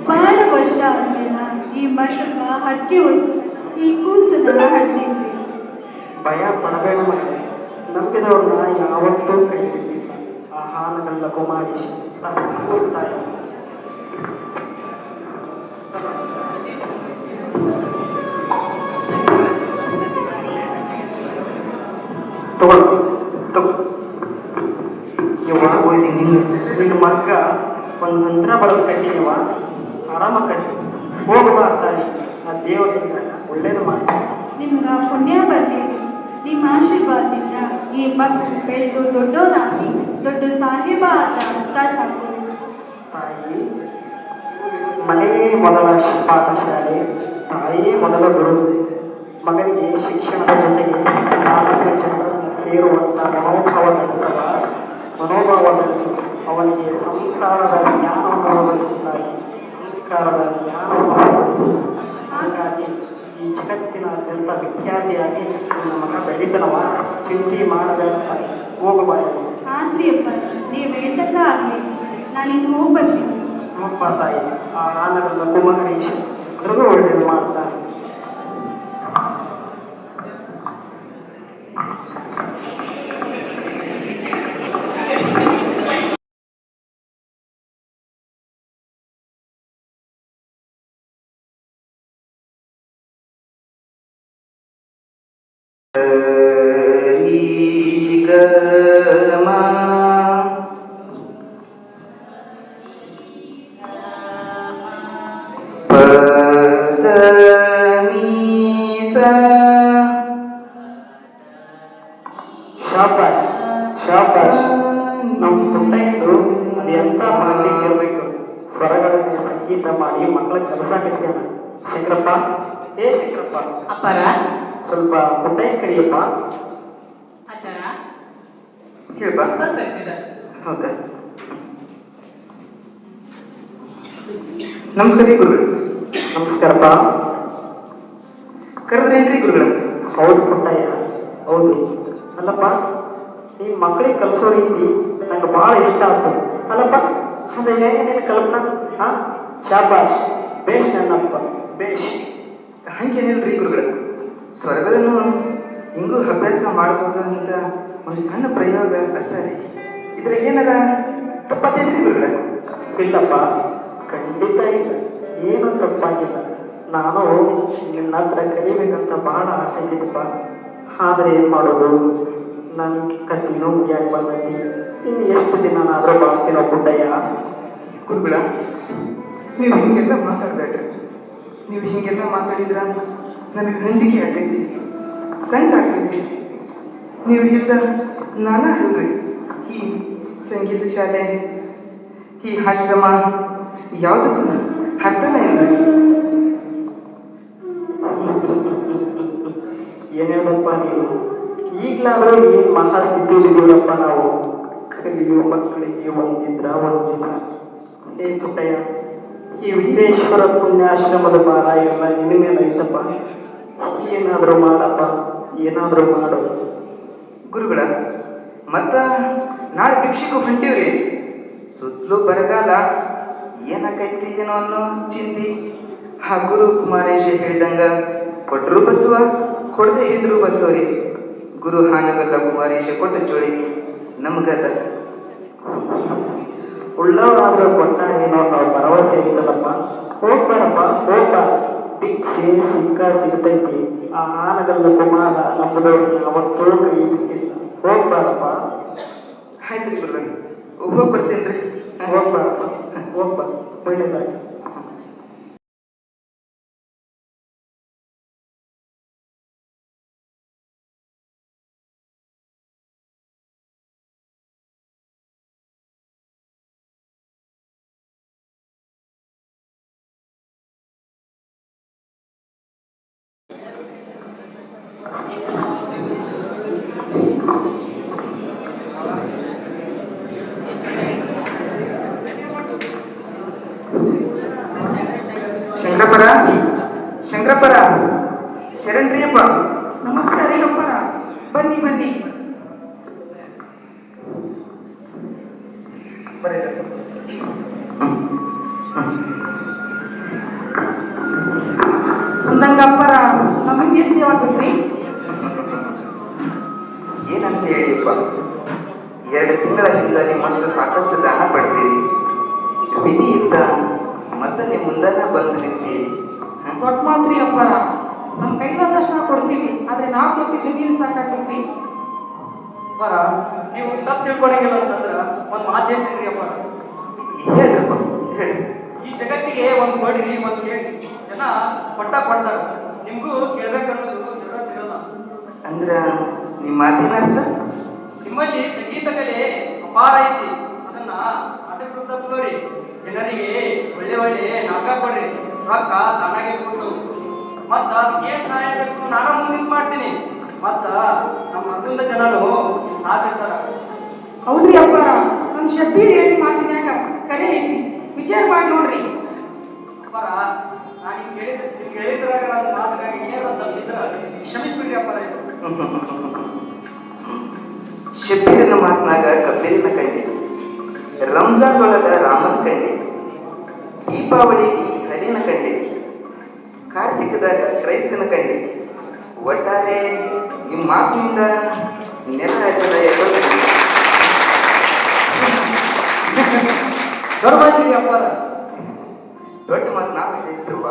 ಬಹಳ ವರ್ಷ ಆದ್ಮೇಲೆ ಈ ಮಠಕ್ಕ ಹಕ್ಕಿ ಹೊತ್ತು ಈ ಕೂಸನ್ನ ಹಡ್ದೀನ್ರಿ. ಭಯ ಪಡಬೇಡ ಮಗನೇ. ನಂಬಿದವ್ರನ್ನ ಯಾವತ್ತೂ ಕೈ ಬಿಟ್ಟಿಲ್ಲ ಆ ಹಾನಗಲ್ಲ ಕುಮಾರೀಶ ಕೂಸ್ತಾಯಿ. ನಿನ್ನ ಮಗ್ಗ ಒಂದು ನಂತರ ಬಡದು ಕಟ್ಟಿನವ ಆರಾಮಕ್ಕಂತಿ. ಹೋಗುವ ತಾಯಿ, ಆ ದೇವರಿಂದ ಒಳ್ಳೇದು ಮಾಡಿ. ನಿಮ್ಗ ಪುಣ್ಯ ಬರ್ಲಿ. ನಿಮ್ಮ ಆಶೀರ್ವಾದದಿಂದ ಈ ಮಗು ಬೆಳೆದು ದೊಡ್ಡವನಾಗಿ ದೊಡ್ಡ ಸಾಹೇಬ ಅಂತ ಅನಿಸ್ತಾ ಸಾಕು. ತಾಯಿ, ಮನೆಯೇ ಮೊದಲ ಪಾಠಶಾಲೆ, ತಾಯಿಯೇ ಮೊದಲ ಗುರು. ಮಗನಿಗೆ ಶಿಕ್ಷಣದ ಜೊತೆಗೆ ನಾಲ್ಕು ಜನರನ್ನು ಸೇರುವಂಥ ಮನೋಭಾವ ಬೆಳೆಸು. ಅವನಿಗೆ ಸಂಸ್ಕಾರದ ಜ್ಞಾನವನ್ನು ಬೆಳೆಸುತ್ತಾಯಿ. ಸಂಸ್ಕಾರದ ಜ್ಞಾನವನ್ನು ಬೆಳೆಸು. ಹಾಗಾಗಿ ಈ ಜಗತ್ತಿನಾದ್ಯಂತ ವಿಖ್ಯಾತಿಯಾಗಿ ನನ್ನ ಮಗ ಬೆಳಿತನವ. ಚಿಂತೆ ಮಾಡಬೇಡ ತಾಯಿ, ಹೋಗಬಾಯ. ಆದ್ರಿ ಅಪ್ಪ, ನೀವು ಹೇಳ್ದಂಗ ಆಗ್ಲಿ. ನಾನಿನ್ನು ಹೋಗಿ ಬರ್ತೀನಿ. ಅಪ್ಪ ತಾಯಿ, ಆ ಆನಗಲ್ಲ ಕುಮಾರೀಶ ಅದ್ರಗೂ ಒಳ್ಳೇದು ಮಾಡ್ತಾನೆ. ಶಾಬಾಷ್ ಶಾಬಾಷ್. ನಮ್ಮ ಪುಟ್ಟಯ್ಯಂದು ಅದು ಎಂತ ಮಾಡ್ಲಿಕ್ಕೆ ಇರಬೇಕು. ಸ್ವರಗಳನ್ನೇ ಸಂಗೀತ ಮಾಡಿ ಮಕ್ಕಳ ಕಲಸಾಕತ್ಯಾನ. ಶಂಕರಪ್ಪ, ಏ ಶಂಕರಪ್ಪ, ಅಪ್ಪರ ಸ್ವಲ್ಪ ಪುಟ್ಟಯ್ಯ ಕರಿಯಪ್ಪ. ಆಚಾರ ಹೇಳ್ಬಾ. ಬರ್ತಿದ್ದ. ಹೌದಾ? ನಮಸ್ಕಾರ ಗುರುಗಳು. ನಮಸ್ಕಾರಪ್ಪ. ಕರೆದ್ರೇನ್ರಿ ಗುರುಗಳ? ಹೌದು ಪುಟ್ಟಯ್ಯ, ಹೌದು. ಅಲ್ಲಪ್ಪ, ನೀನು ಮಕ್ಕಳಿಗೆ ಕಲಿಸೋ ರೀತಿ ನಂಗೆ ಭಾಳ ಇಷ್ಟ ಆಯ್ತು. ಅಲ್ಲಪ್ಪ, ಅದು ಹೇಗೆ ನಿನ್ನ ಕಲ್ಪನಾ? ಹಾಂ, ಶಾಬಾಷ್, ಬೇಷ್ ನನ್ನಪ್ಪ, ಬೇಷ್. ಹಂಗೇನಿಲ್ರಿ ಗುರುಗಳ, ಸ್ವರಗಳನ್ನು ಹಿಂಗೂ ಅಭ್ಯಾಸ ಮಾಡ್ಬೋದು ಅಂತ ಒಂದು ಸಣ್ಣ ಪ್ರಯೋಗ ಅಷ್ಟೇ ರೀ. ಇದ್ರಾಗ ಏನಾರ ತಪ್ಪತ್ತೇನ್ರಿ ಗುರುಗಳ? ಇಲ್ಲಪ್ಪ, ಖಂಡಿತ ಇಲ್ಲ, ಏನು ತಪ್ಪಾಗಿಲ್ಲ. ನಾನು ನಿನ್ನ ಹತ್ರ ಕಲಿಬೇಕಂತ ಬಹಳ ಆಸೆ ಇದೆಯಪ್ಪ. ಆದರೆ ಏನು ಮಾಡೋದು, ನನ್ನ ಕತ್ತಿನೂ ಮುಗಿಯಾಕೆ ಬಂದೈತಿ. ಇನ್ನು ಎಷ್ಟು ದಿನನಾದರೂ ಬಾಳ್ತೀನೋ ಪುಟ್ಟಯ್ಯ. ಗುರುಗಳ, ನೀವು ಹಿಂಗೆಲ್ಲ ಮಾತಾಡ್ಬೇಡ್ರಿ. ನೀವು ಹಿಂಗೆಲ್ಲ ಮಾತಾಡಿದ್ರ ನನಗೆ ಹಂಜಿಕೆ ಆಗೈತಿ, ಸಂಕಟ ಆಗ್ತೈತಿ. ನೀವು ಇಲ್ಲ ನಾನ ಅಲ್ರಿ. ಈ ಸಂಗೀತ ಶಾಲೆ, ಈ ಆಶ್ರಮ ಯಾವುದಕ್ಕೂ ಅರ್ಥನೇ ಇಲ್ರಿ. ಏನು ಹೇಳ್ದಪ್ಪ ನೀವು? ಈಗಲಾದರೂ ಏನು ಮಹಾಸ್ಥಿತಿಯಲ್ಲಿದ್ದೀವಪ್ಪ ನಾವು. ಕಲಿಯುವ ಮಕ್ಕಳಿಗೆ ಒಂದಿದ್ರ ಒಂದಿಲ್ಲ. ಹೇ ಪುಟ್ಟಯ್ಯ, ಈ ವೀರೇಶ್ವರ ಪುಣ್ಯಾಶ್ರಮದ ಭಾರ ಎಲ್ಲ ನಿನ್ನ ಮೇಲೆ ಐತಪ್ಪ. ಏನಾದರೂ ಮಾಡಪ್ಪ, ಏನಾದರೂ ಮಾಡು. ಗುರುಗಳ, ಮತ್ತ ನಾಳೆ ಭಿಕ್ಷೆಗೂ ಹೊಂಟೀವ್ರಿ. ಸುತ್ತಲೂ ಬರಗಾಲ, ಏನಾಕೈತಿ ಏನೋ ಅನ್ನೋ ಚಿಂತಿ. ಆ ಗುರು ಕುಮಾರೇಶ ಹೇಳಿದಂಗ ಕೊಟ್ಟರು ಬಸವ, ಕೊಡದೆ ಇದ್ರು ಬಸವರಿ. ಗುರು ಹಾನಗಲ್ಲ ಕುಮಾರೇಶ ಕೊಟ್ಟ ಜೋಳಿಗೆ ನಮಗದ. ಉಳ್ಳವರಾದ್ರೂ ಕೊಟ್ಟಾರೇನೋ ನಾವು ಭರವಸೆ ಐತಲ್ಲಪ್ಪ. ಹೋಗ್ಬಾರಪ್ಪ, ಹೋಗ್ಬಾರ. ಭಿಕ್ಷೆ ಸಿಗ್ತೈತಿ. ಆ ಆನಗಲ್ಲ ಕುಮಾರ ನಮ್ಮದವ್ರಿಗೆ ಯಾವತ್ತೂ ಕೈ ಬಿಟ್ಟಿಲ್ಲ. ಹೋಗ್ಬಾರಪ್ಪ. ಆಯ್ತು ಗುರುಗಳೇ, ಹೋಗಿ ಬರ್ತೇನ್ರಿ. ಹೋಗ್ಬಾರಪ್ಪ, ಹೋಗ್ಬಾರ. ಒಳ್ಳೇದಾಗಿ. ಶಂಕರಪ್ಪರ, ಶಂಕರಪ್ಪರ, ಶರಣ್ರಿಯಪ್ಪ. ನಮಸ್ಕಾರ ರೀ ಅಪ್ಪರ. ಬನ್ನಿ ಬನ್ನಿ. ಅಂದಂಗ ಅಪ್ಪರ, ನಮಗೇನು ಸೇವೆ ಆಗ್ಬೇಕ್ರಿ? ಏನಂತ ಹೇಳಿಯಪ್ಪ, 2 ತಿಂಗಳ ಹಿಂದ ನಿಮ್ಮಷ್ಟು ಸಾಕಷ್ಟು ದಾನ ಪಡೆದಿರಿ. ವಿಧಿಯಿಂದ ಮತ್ತೆ ನಿಮ್ಮ ಮುಂದನ್ನ ಬಂದು ನಿಂತೀವಿ. ದೊಡ್ಡ ಮಾತ್ರಿ ಅಪ್ಪರ. ನಮ್ಮ ಕೈಲಾದಷ್ಟು ನಾವು ಕೊಡ್ತೀವಿ, ಆದ್ರೆ ನಾವು ಕೊಟ್ಟಿದ್ದು ನೀವು ಸಾಕಾಗ್ತೀವಿ. ಅಪ್ಪಾರ, ನೀವು ತಪ್ಪು ತಿಳ್ಕೊಳಂಗಿಲ್ಲ ಅಂತಂದ್ರ ಒಂದು ಮಾತು ಹೇಳ್ತೀನಿ ಅಪ್ಪಾರ. ಹೇಳ್ರಪ್ಪ, ಹೇಳಿ. ಈ ಜಗತ್ತಿಗೆ ಒಂದು ಕೊಡ್ರಿ, ಒಂದು ಕೇಳಿ. ಜನ ಕೊಡ್ತಾರ, ನಿಮ್ಗೂ ಕೇಳ್ಬೇಕನ್ನೋದು ಜಗತ್ ಇರಲ್ಲ. ಅಂದ್ರ ನಿಮ್ಮ ಮಾತಿನ ಅರ್ಥ? ನಿಮ್ಮಲ್ಲಿ ಸಂಗೀತ ಕಲೆ ಅಪಾರ ಐತಿ. ಅದನ್ನ ಆಟಕ್ಕೆ ರೂಪ ತಗೋರಿ. ಜನರಿಗೆ ಒಳ್ಳೆ ಒಳ್ಳೆ ನಾಟಕ ಕೊಡ್ರಿ. ರೊಕ್ಕ ತಾನಾಗೆ ಕೊಟ್ಟು ಮತ್ತ ಏನ್ ಸಹಾಯ ಬೇಕು ನಾನ ಮುಂದಿನ ಮಾಡ್ತೀನಿ. ಮತ್ತ ನಮ್ಮ ಮತ್ತೊಂದು ಜನರು ಸಾಧಿರ್ತಾರ. ಹೌದ್ರಿ ಅಪ್ಪಾರ, ನಮ್ಮ ಶಬ್ಬೀರ್ ಹೇಳಿ ಮಾತಿನ್ಯಾಗ ಕರೆ ಐತಿ. ವಿಚಾರ ಮಾಡಿ ನೋಡ್ರಿ ಅಪ್ಪಾರ. ನಾನು ನಿಮ್ಗೆ ಹೇಳಿದ್ರಾಗ ನನ್ನ ಮಾತಿನಾಗ ಏನಂತ ಇದ್ರ ಕ್ಷಮಿಸ್ಬಿಡ್ರಿ ಅಪ್ಪಾರ. ಶಬ್ಬೀರನ ಮಾತನಾಗ ಕಬ್ಬಿರಿನ ಕಂಡಿ, ರಂಜಾನ್ ಒಳಗ ರಾಮನ ಕಂಡಿ, ದೀಪಾವಳಿಗೆ ಹರಿನ ಕಂಡಿ, ಕಾರ್ತಿಕದಾಗ ಕ್ರೈಸ್ತನ ಕಂಡಿ. ಒಟ್ಟಾರೆ ನಿಮ್ಮ ಮಾತಿನಿಂದ ನೆಲ ಹಚ್ಚದ ದೊಡ್ಡ ಅಪ್ಪಾರ. ದೊಡ್ಡ ಮಾತು ನಾವು ಹೇಳಿದ್ರಪ್ಪ,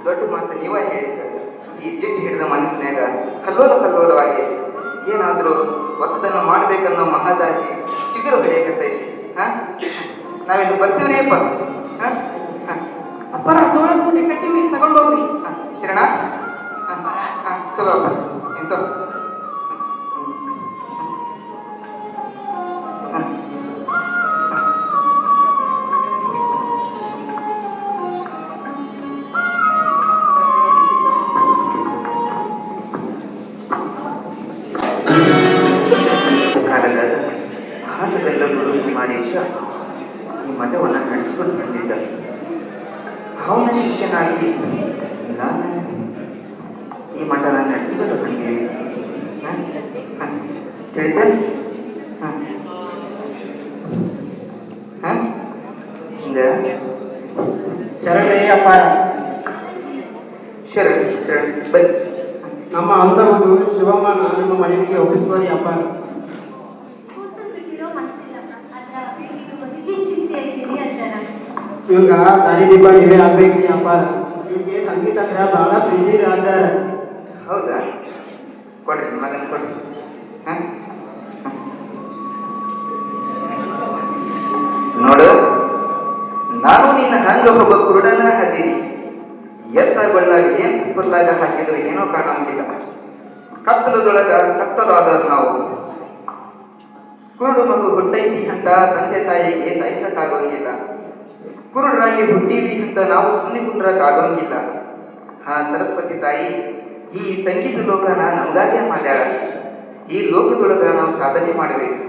ದೊಡ್ಡ ಮಾತು ನೀವ ಹೇಳಿದ್ದ. ಈ ಜಿಡ್ಡು ಹಿಡಿದ ಮನಸ್ಸಿನಾಗ ಕಲ್ಲೋಲವಾಗೈತಿ. ಏನಾದರೂ ಹೊಸದನ್ನು ಮಾಡ್ಬೇಕನ್ನೋ ಮಹದಾಶಿ ಚಿಗುರು ಹೊಡೆಯಕತ್ತೈತಿ. ನಾವಿನ್ನು ಬರ್ತೀವ್ರಿ ಅಪ್ಪ. ಅಪ್ಪರ, ಜೋಳದ ಮೂಟೆ ಕಟ್ಟಿವಿ, ತಗೊಂಡೋಗ್ರಿ. ಶರಣ, ತಗೋಪ್ಪ ಎಂತ. ಕಾಲದಾಗ ಹಾಲಗಲ್ಲ ಗುರು ಕುಮಾರೇಶ ಈ ಮಠವನ್ನು ನಡೆಸಿಕೊಂಡು ಬಂದಿದ್ದ. ಅವನ ಶಿಷ್ಯನಾಗಿ ನಾನು ಈ ಮಠನ ನಡೆಸಿಕೊಂಡು ಬಂದೀನಿ. ತಿಳಿದ? ಹಿಂಗ ಶರಣೇ ಅಪ್ಪಾರ. ಶರಣ್ ಶರಣ್ ಬನ್ನಿ. ನಮ್ಮ ಅಂತಹುದು ಶಿವಮ್ಮನ ನಿಮ್ಮ ಮನೆಗೆ ಒಪ್ಪಿಸುವರಿ ಅಪ್ಪ. ಕೂಸನ್ ಬಿಟ್ಟಿರೋ ಮನ್ಸಿಲ್ಲ ಅದ್ರ ಇದು ಬದುಕಿನ ಚಿಂತೆ ಐತಿರಿ ಅಜ್ಜಾರ. ಇವಾಗ ದಾರಿದೀಪ ನೀವೇ ಆಗ್ಬೇಕ್ರಿ ಅಪ್ಪ. ಇವ್ರಿಗೆ ಸಂಗೀತ ಅಂದ್ರೆ ಬಹಳ ಪ್ರೀತಿ ರಾಜಾರ. ಹೌದಾ? ಕೊಡ್ರಿ ಮಗನ ಕೊಡ್ರಿ. ನೋಡು, ನಾನು ನಿನ್ನ ಹಂಗ ಒಬ್ಬ ಕುರುಡನ ಹದೀನಿ. ಎತ್ತ ಬಳ್ಳಾಡಿ ಏನ್ ತುಪ್ಪರ್ಲಾಗ ಹಾಕಿದ್ರು ಏನೋ ಕಾಣಂಗಿಲ್ಲ. ಕತ್ತಲದೊಳಗ ಕತ್ತಲು ಆದವ್ರು ನಾವು. ಕುರುಡು ಮಗು ಹುಟ್ಟೈತಿ ಅಂತ ತಂದೆ ತಾಯಿಗೆ ಸಾಯಿಸಕ್ಕಾಗೋಂಗಿಲ್ಲ. ಕುರುಡರಾಗಿ ಹುಟ್ಟೀವಿ ಅಂತ ನಾವು ಸುಮ್ಮನೆ ಕುಂಡ್ರಕ್ಕಾಗೋಂಗಿಲ್ಲ. ಹಾ ಸರಸ್ವತಿ ತಾಯಿ ಈ ಸಂಗೀತ ಲೋಕನ ನಮ್ಗಾಗೆ ಮಾಡ್ಯಾಳ. ಈ ಲೋಕದೊಳಗ ನಾವು ಸಾಧನೆ ಮಾಡಬೇಕು.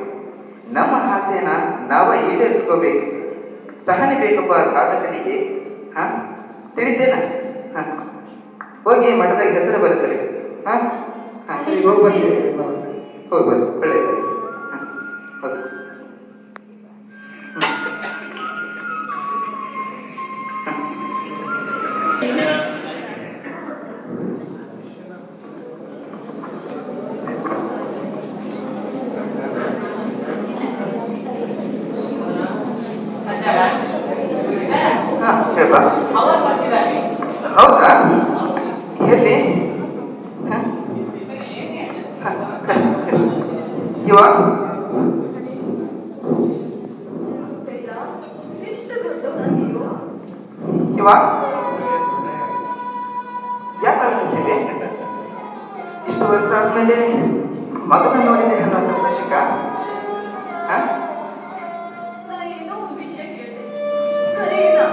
ನಮ್ಮ ಆಸೆನ ನಾವ ಈಡೇರಿಸ್ಕೋಬೇಕು. ಸಹನೆ ಬೇಕಪ್ಪ ಸಾಧಕನಿಗೆ. ಹಾ ತಿಳಿತೇನ? ಹೋಗಿ ಮಠದಾಗ ಹೆಸರು ಬರೆಸರಿ. ಹೋಗ್ಬರ್ರಿ. ಹೋಗ್ಬರ್ರಿ, ಒಳ್ಳೆಯದು. ಹೋಗಿ ಹೇಳ್ಬಾ. ಹೌದಾ? ಎಲ್ಲಿ? ಇವ ಎಷ್ಟು ದೊಡ್ಡವನಾಗಿಯೋ. ಇವ ಯಾಕೆ ಅಳ್ತಿದ್ದೀವಿ? ಇಷ್ಟು ವರ್ಷ ಆದ್ಮೇಲೆ ಮಗನ ನೋಡಿದೆ ಅನ್ನೋ ಸಂತೋಷಕ್ಕ? ನಾ ಏನೋ ಒಂದು ವಿಷಯ ಕೇಳಿದೆ, ಕರೆನಾ?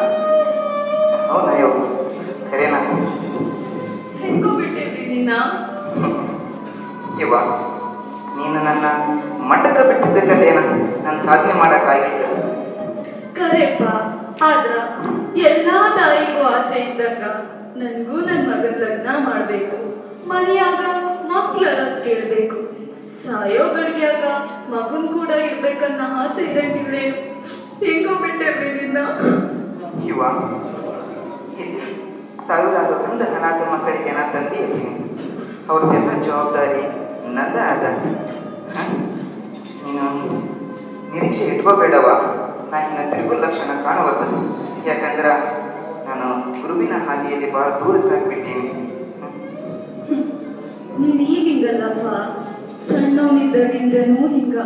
ಹೌದಯ್ಯೋ, ಖರೇನಾ? ಹೆಂಗೋ ಬಿಟ್ಟಿದ್ರಿ ನಿನ್ನ? ಇವ ನೀನು ನನ್ನ ಮಠಕ್ಕೆ ಬಿಟ್ಟಿದ್ದಕ್ಕಲ್ಲೇನ ನಾನು ಸಾಧನೆ ಮಾಡೋಕ್ಕಾಗಿದ್ದ. ಕರೆಪ್ಪ, ಆದ್ರ ಎಲ್ಲಾ ತಾಯಿಗೂ ಆಸೆ ಇದ್ದಾಗ ನನ್ಗೂ ನನ್ನ ಮಗನ ಲಗ್ನ ಮಾಡ್ಬೇಕು, ಮನೆಯಾಗ ಮಕ್ಳೆಲ್ಲ ಕೇಳ್ಬೇಕು, ಸಾಯೋ ಗಳಿಗೆಯಾಗ ಮಗನ್ ಕೂಡ ಇರ್ಬೇಕನ್ನ ಆಸೆ ಇರಂಗಿಲ್ಲ. ಹೆಂಗೋ ಬಿಟ್ಟಿರ್ರಿ ನಿನ್ನ? ಇವ ಇಲ್ಲಿ ಸಾವಿರಾರು ಗಂಧ ಅನಾಥ ಮಕ್ಕಳಿಗೆ ನಾ ತಂದೆ ಇದ್ದೀನಿ. ಅವ್ರದ್ದೆಲ್ಲ ಜವಾಬ್ದಾರಿ ನಂದ ಅದ. ನೀನು ನಿರೀಕ್ಷೆ ಇಟ್ಕೋಬೇಡವ. ನಾ ಇನ್ನು ತಿರುಗು ಲಕ್ಷಣ ಕಾಣುವದ್ದು. ಯಾಕಂದ್ರೆ ನಾನು ಗುರುವಿನ ಹಾದಿಯಲ್ಲಿ ಬಹಳ ದೂರ ಸಾಗಿಬಿಟ್ಟೀನಿ. ನೀನ್ ಈಗ ಹಿಂಗಲ್ಲಪ್ಪ, ಸಣ್ಣವನಿದ್ದಾಗಿಂದನೂ ಹಿಂಗ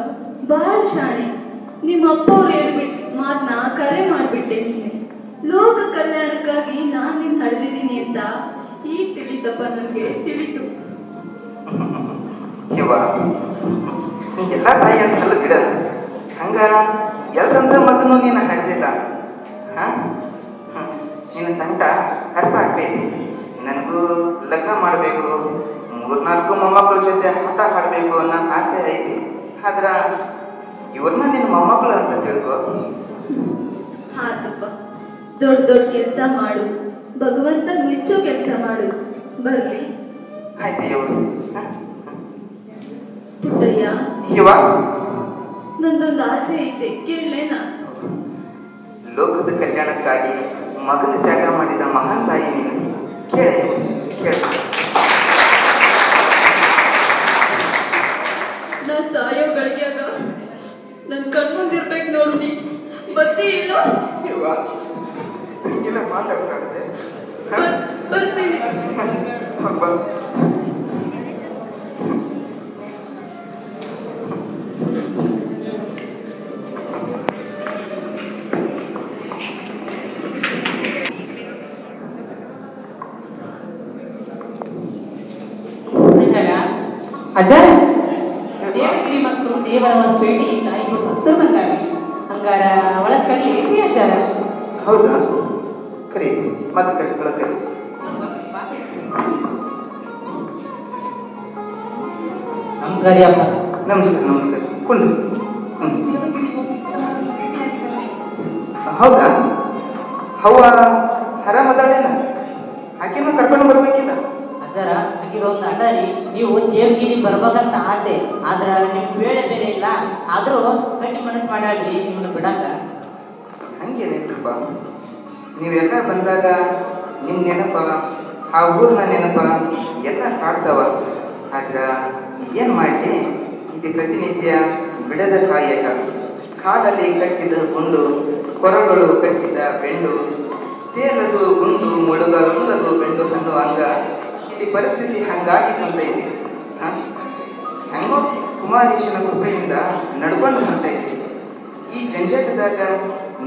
ಬಾಳ ಶಾಣೆ. ನಿಮ್ಮ ಅಪ್ಪ ಅವ್ರು ಹೇಳ್ಬಿಟ್ಟು ಮಾತನ್ನ ಕರೆ ಮಾಡ್ಬಿಟ್ಟೆ. ನೀನೆ ಲೋಕ ಕಲ್ಯಾಣಕ್ಕಾಗಿ ನಾನ್ ನಿನ್ ನಡೆದಿದ್ದೀನಿ ಅಂತ ಈಗ ತಿಳಿತಪ್ಪ, ನನ್ಗೆ ತಿಳಿತು. ಇವ ನೀ ಎಲ್ಲ ತಾಯಿ ಅಂತಲ್ಲ ಬಿಡ. ಹಂಗ ಎಲ್ಲರಂತ ಮಗನು ನೀನು ಹಡ್ದಿಲ್ಲ. ನಿನ್ನ ಸಂಕಟ ಅರ್ಥ ಆಗ್ತೈತಿ. ನನಗೂ ಲಗ್ನ ಮಾಡಬೇಕು, 3-4 ಮೊಮ್ಮಕ್ಕಳ ಜೊತೆ ಆಟ ಆಡಬೇಕು ಅನ್ನೋ ಆಸೆ ಐತಿ. ಆದ್ರ ಇವ್ರನ್ನ ನಿನ್ನ ಮೊಮ್ಮಕ್ಕಳು ಅಂತ ತಿಳ್ಕೊ. ಆತಪ್ಪ, ದೊಡ್ಡ ದೊಡ್ಡ ಕೆಲಸ ಮಾಡು, ಭಗವಂತ ಮೆಚ್ಚೋ ಕೆಲಸ ಮಾಡು. ಬರ್ಲಿ? ಆಯ್ತು ಇವರು ಪುಟ್ಟಯ್ಯ, ಇವ ನಂದೊಂದು ಆಸೆ ಐತೆ, ಕೇಳಲೇನಾ? ಲೋಕದ ಕಲ್ಯಾಣಕ್ಕಾಗಿ ಮಗನ ತ್ಯಾಗ ಮಾಡಿದ ಮಹಾನ್ ತಾಯಿ ನೀನು. ಕೇಳ ಕೇಳ. ನಾ ಸಾಯೋ ಗಳಿಗೆಯಾಗ ನನ್ ಕಣ್ಮುಂದಿರ್ಬೇಕು ನೋಡು. ನೀ ಬರ್ತೀ ಇಲ್ಲ? ಇಲ್ಲ ಮಾತಾಡ್ತಾಳೆ. ಬರ್ತೀನಿ. ಅಜ್ಜಾರ, ದೇವಗಿರಿ ಮತ್ತು ದೇವರ ಭೇಟಿಯಿಂದ ಇವರು ಭಕ್ತರು ಬಂದಾರೆ. ಹಂಗಾರ ಒಳಗ್ ಕರೀರಿ ಅಜ್ಜಾರ. ಹೌದಾ? ಕರಿ, ಮತ್ತೆ ಕರಿ, ಒಳಗೆ ಕರಿ. ನಮಸ್ಕಾರ ಅಪ್ಪ. ನಮಸ್ಕಾರ ನಮಸ್ಕಾರ. ಕುಂಡ್ರಿ. ಹೌದಾ? ಹವ್ವ ಆರಾಮದಾಳೇನ? ಆಕೆನೂ ಕರ್ಕೊಂಡು ಬರ್ಬೇಕಿಲ್ಲ? ಅಜ್ಜಾರ, ಆಗಿರೊಂದು ಅಡ್ಡಾರಿ ನೀವು ದೇವಗಿರಿ ಬರ್ಬೇಕಂತ ಆಸೆ, ಆದ್ರ ನಿಮ್ ವೇಳೆ ಬೇರೆ ಇಲ್ಲ. ಆದ್ರೂ ಗಟ್ಟಿ ಮನಸ್ಸು ಮಾಡ್ಯಾಡ್ರಿ ನಿಮ್ಮನ್ನ ಬಿಡಾಕ. ಹಂಗೇನಿಲ್ರಿಪ್ಪ, ನೀವೆಲ್ಲ ಬಂದಾಗ ನಿಮ್ಮ ನೆನಪ ಆ ಊರಿನ ನೆನಪ ಎಲ್ಲ ಕಾಡ್ತಾವ. ಆದ್ರ ಏನು ಮಾಡಲಿ, ಇದು ಪ್ರತಿನಿತ್ಯ ಬಿಡದ ಕಾಯಕ. ಕಾಲಲ್ಲಿ ಕಟ್ಟಿದ ಗುಂಡು, ಕೊರಗಳು ಕಟ್ಟಿದ ಬೆಂಡು, ತೇಲದು ಗುಂಡು ಮುಳುಗಲುಲ್ಲದು ಬೆಂಡು ಅನ್ನುವಂಗ ಇಲ್ಲಿ ಪರಿಸ್ಥಿತಿ ಹಂಗಾಗಿ ಕುಂತೈತಿ. ಹೆಂಗೋ ಕುಮಾರೇಶನ ಕೃಪೆಯಿಂದ ನಡ್ಕೊಂಡು ಹೊಂಟೈತಿ. ಈ ಜಂಜಾಟದಾಗ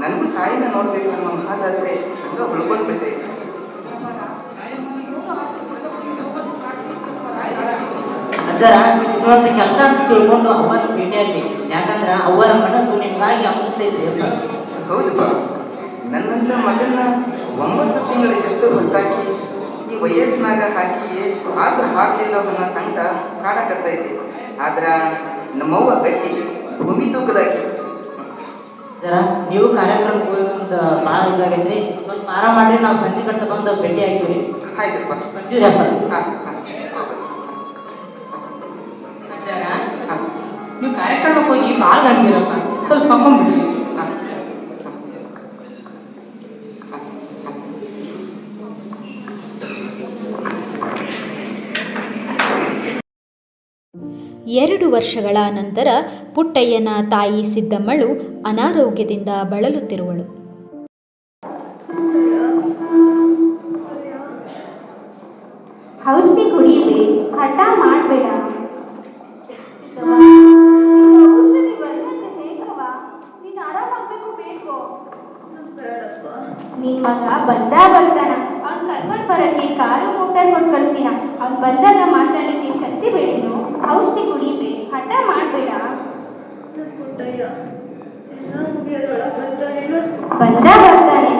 ನನಗೂ ತಾಯಿನ ನೋಡ್ಬೇಕು ಅನ್ನೋ ಮಹಾದಾಸೆ ಹಂಗ ಉಳ್ಕೊಂಡು ಬಿಟ್ಟೈತಿ. ಅಜ್ಜರ, ನೀವೊಂದು ಕೆಲಸ ಅಂತ ತಿಳ್ಕೊಂಡು ಅವ್ವನ ಭೇಟಿಯಾಗ್ರಿ. ಯಾಕಂದ್ರ ಅವರ ಮನಸ್ಸು ನಿಮ್ಗಾಗಿ ಅನಿಸ್ತೈತ್ರಿ. ಹೌದಪ್ಪ, ನನ್ನಂತ ಮಗನ್ನ 9 ತಿಂಗಳ ಎತ್ತು ಹೊತ್ತಾಕಿ ಈ ವಯಸ್ಸಿನಾಗ ಹಾಕಿ ಆಸರ ಹಾಕ್ಲಿಲ್ಲ ಅನ್ನೋ ಸಂಕಟ ಕಾಡಕತ್ತೈತಿ. ಆದ್ರ ನಮ್ಮವ್ವ ಗಟ್ಟಿ, ಭೂಮಿ ತೂಕದಾಕಿ. ಜರ ನೀವು ಕಾರ್ಯಕ್ರಮಕ್ಕೆ ಹೋಗ್ಬೇಕಂತ ಭಾಳ ಇದಾಗೈತ್ರಿ. ಸ್ವಲ್ಪ ಆರಾಮ ಮಾಡ್ರಿ, ನಾವು ಸಂಜೆ ಕಡ್ಸ ಬಂದು ಭೇಟಿ ಹಾಕಿವ್ರಿ. ಆಯ್ತಪ್ಪ, ಬರ್ತೀವ್ರಿ ಅಪ್ಪ. ಅಜ್ಜಾರ, ನೀವು ಕಾರ್ಯಕ್ರಮಕ್ಕೆ ಹೋಗಿ ಭಾಳ ಗಂಗಿರಪ್ಪ, ಸ್ವಲ್ಪ ಮಕ್ಕೊಂಡ್ಬಿಡ್ರಿ. 2 ವರ್ಷಗಳ ನಂತರ ಪುಟ್ಟಯ್ಯನ ತಾಯಿ ಸಿದ್ದಮ್ಮಳು ಅನಾರೋಗ್ಯದಿಂದ ಬಳಲುತ್ತಿರುವಳು. ಔಷಧಿ ಕುಡಿಬೇ, ಹಠ ಮಾಡಬೇಡ. ಔಷಧಿ ಬಂದಂತೆ ಹೇಗವ? ನೀನು ಆರಾಮಾಗ್ಬೇಕು ಬೇಕು. ನಿನ್ ಮಗ ಬರ್ತಾನ. ಅವ್ನ್ ಕರ್ಕೊಂಡ್ ಬರಕ್ಕೆ ಕಾರು ಮೋಟಾರ್ ಕೊಟ್ಟು ಕಳ್ಸಿನ. ಅವ್ನ್ ಬಂದಾಗ ಮಾತಾಡಲಿಕ್ಕೆ ಶಕ್ತಿ ಬೇಡೇನು? ಔಷಧಿ ಕುಡಿಬೇ, ಹಠ ಮಾಡಬೇಡ. ಬರ್ತಾನೆ.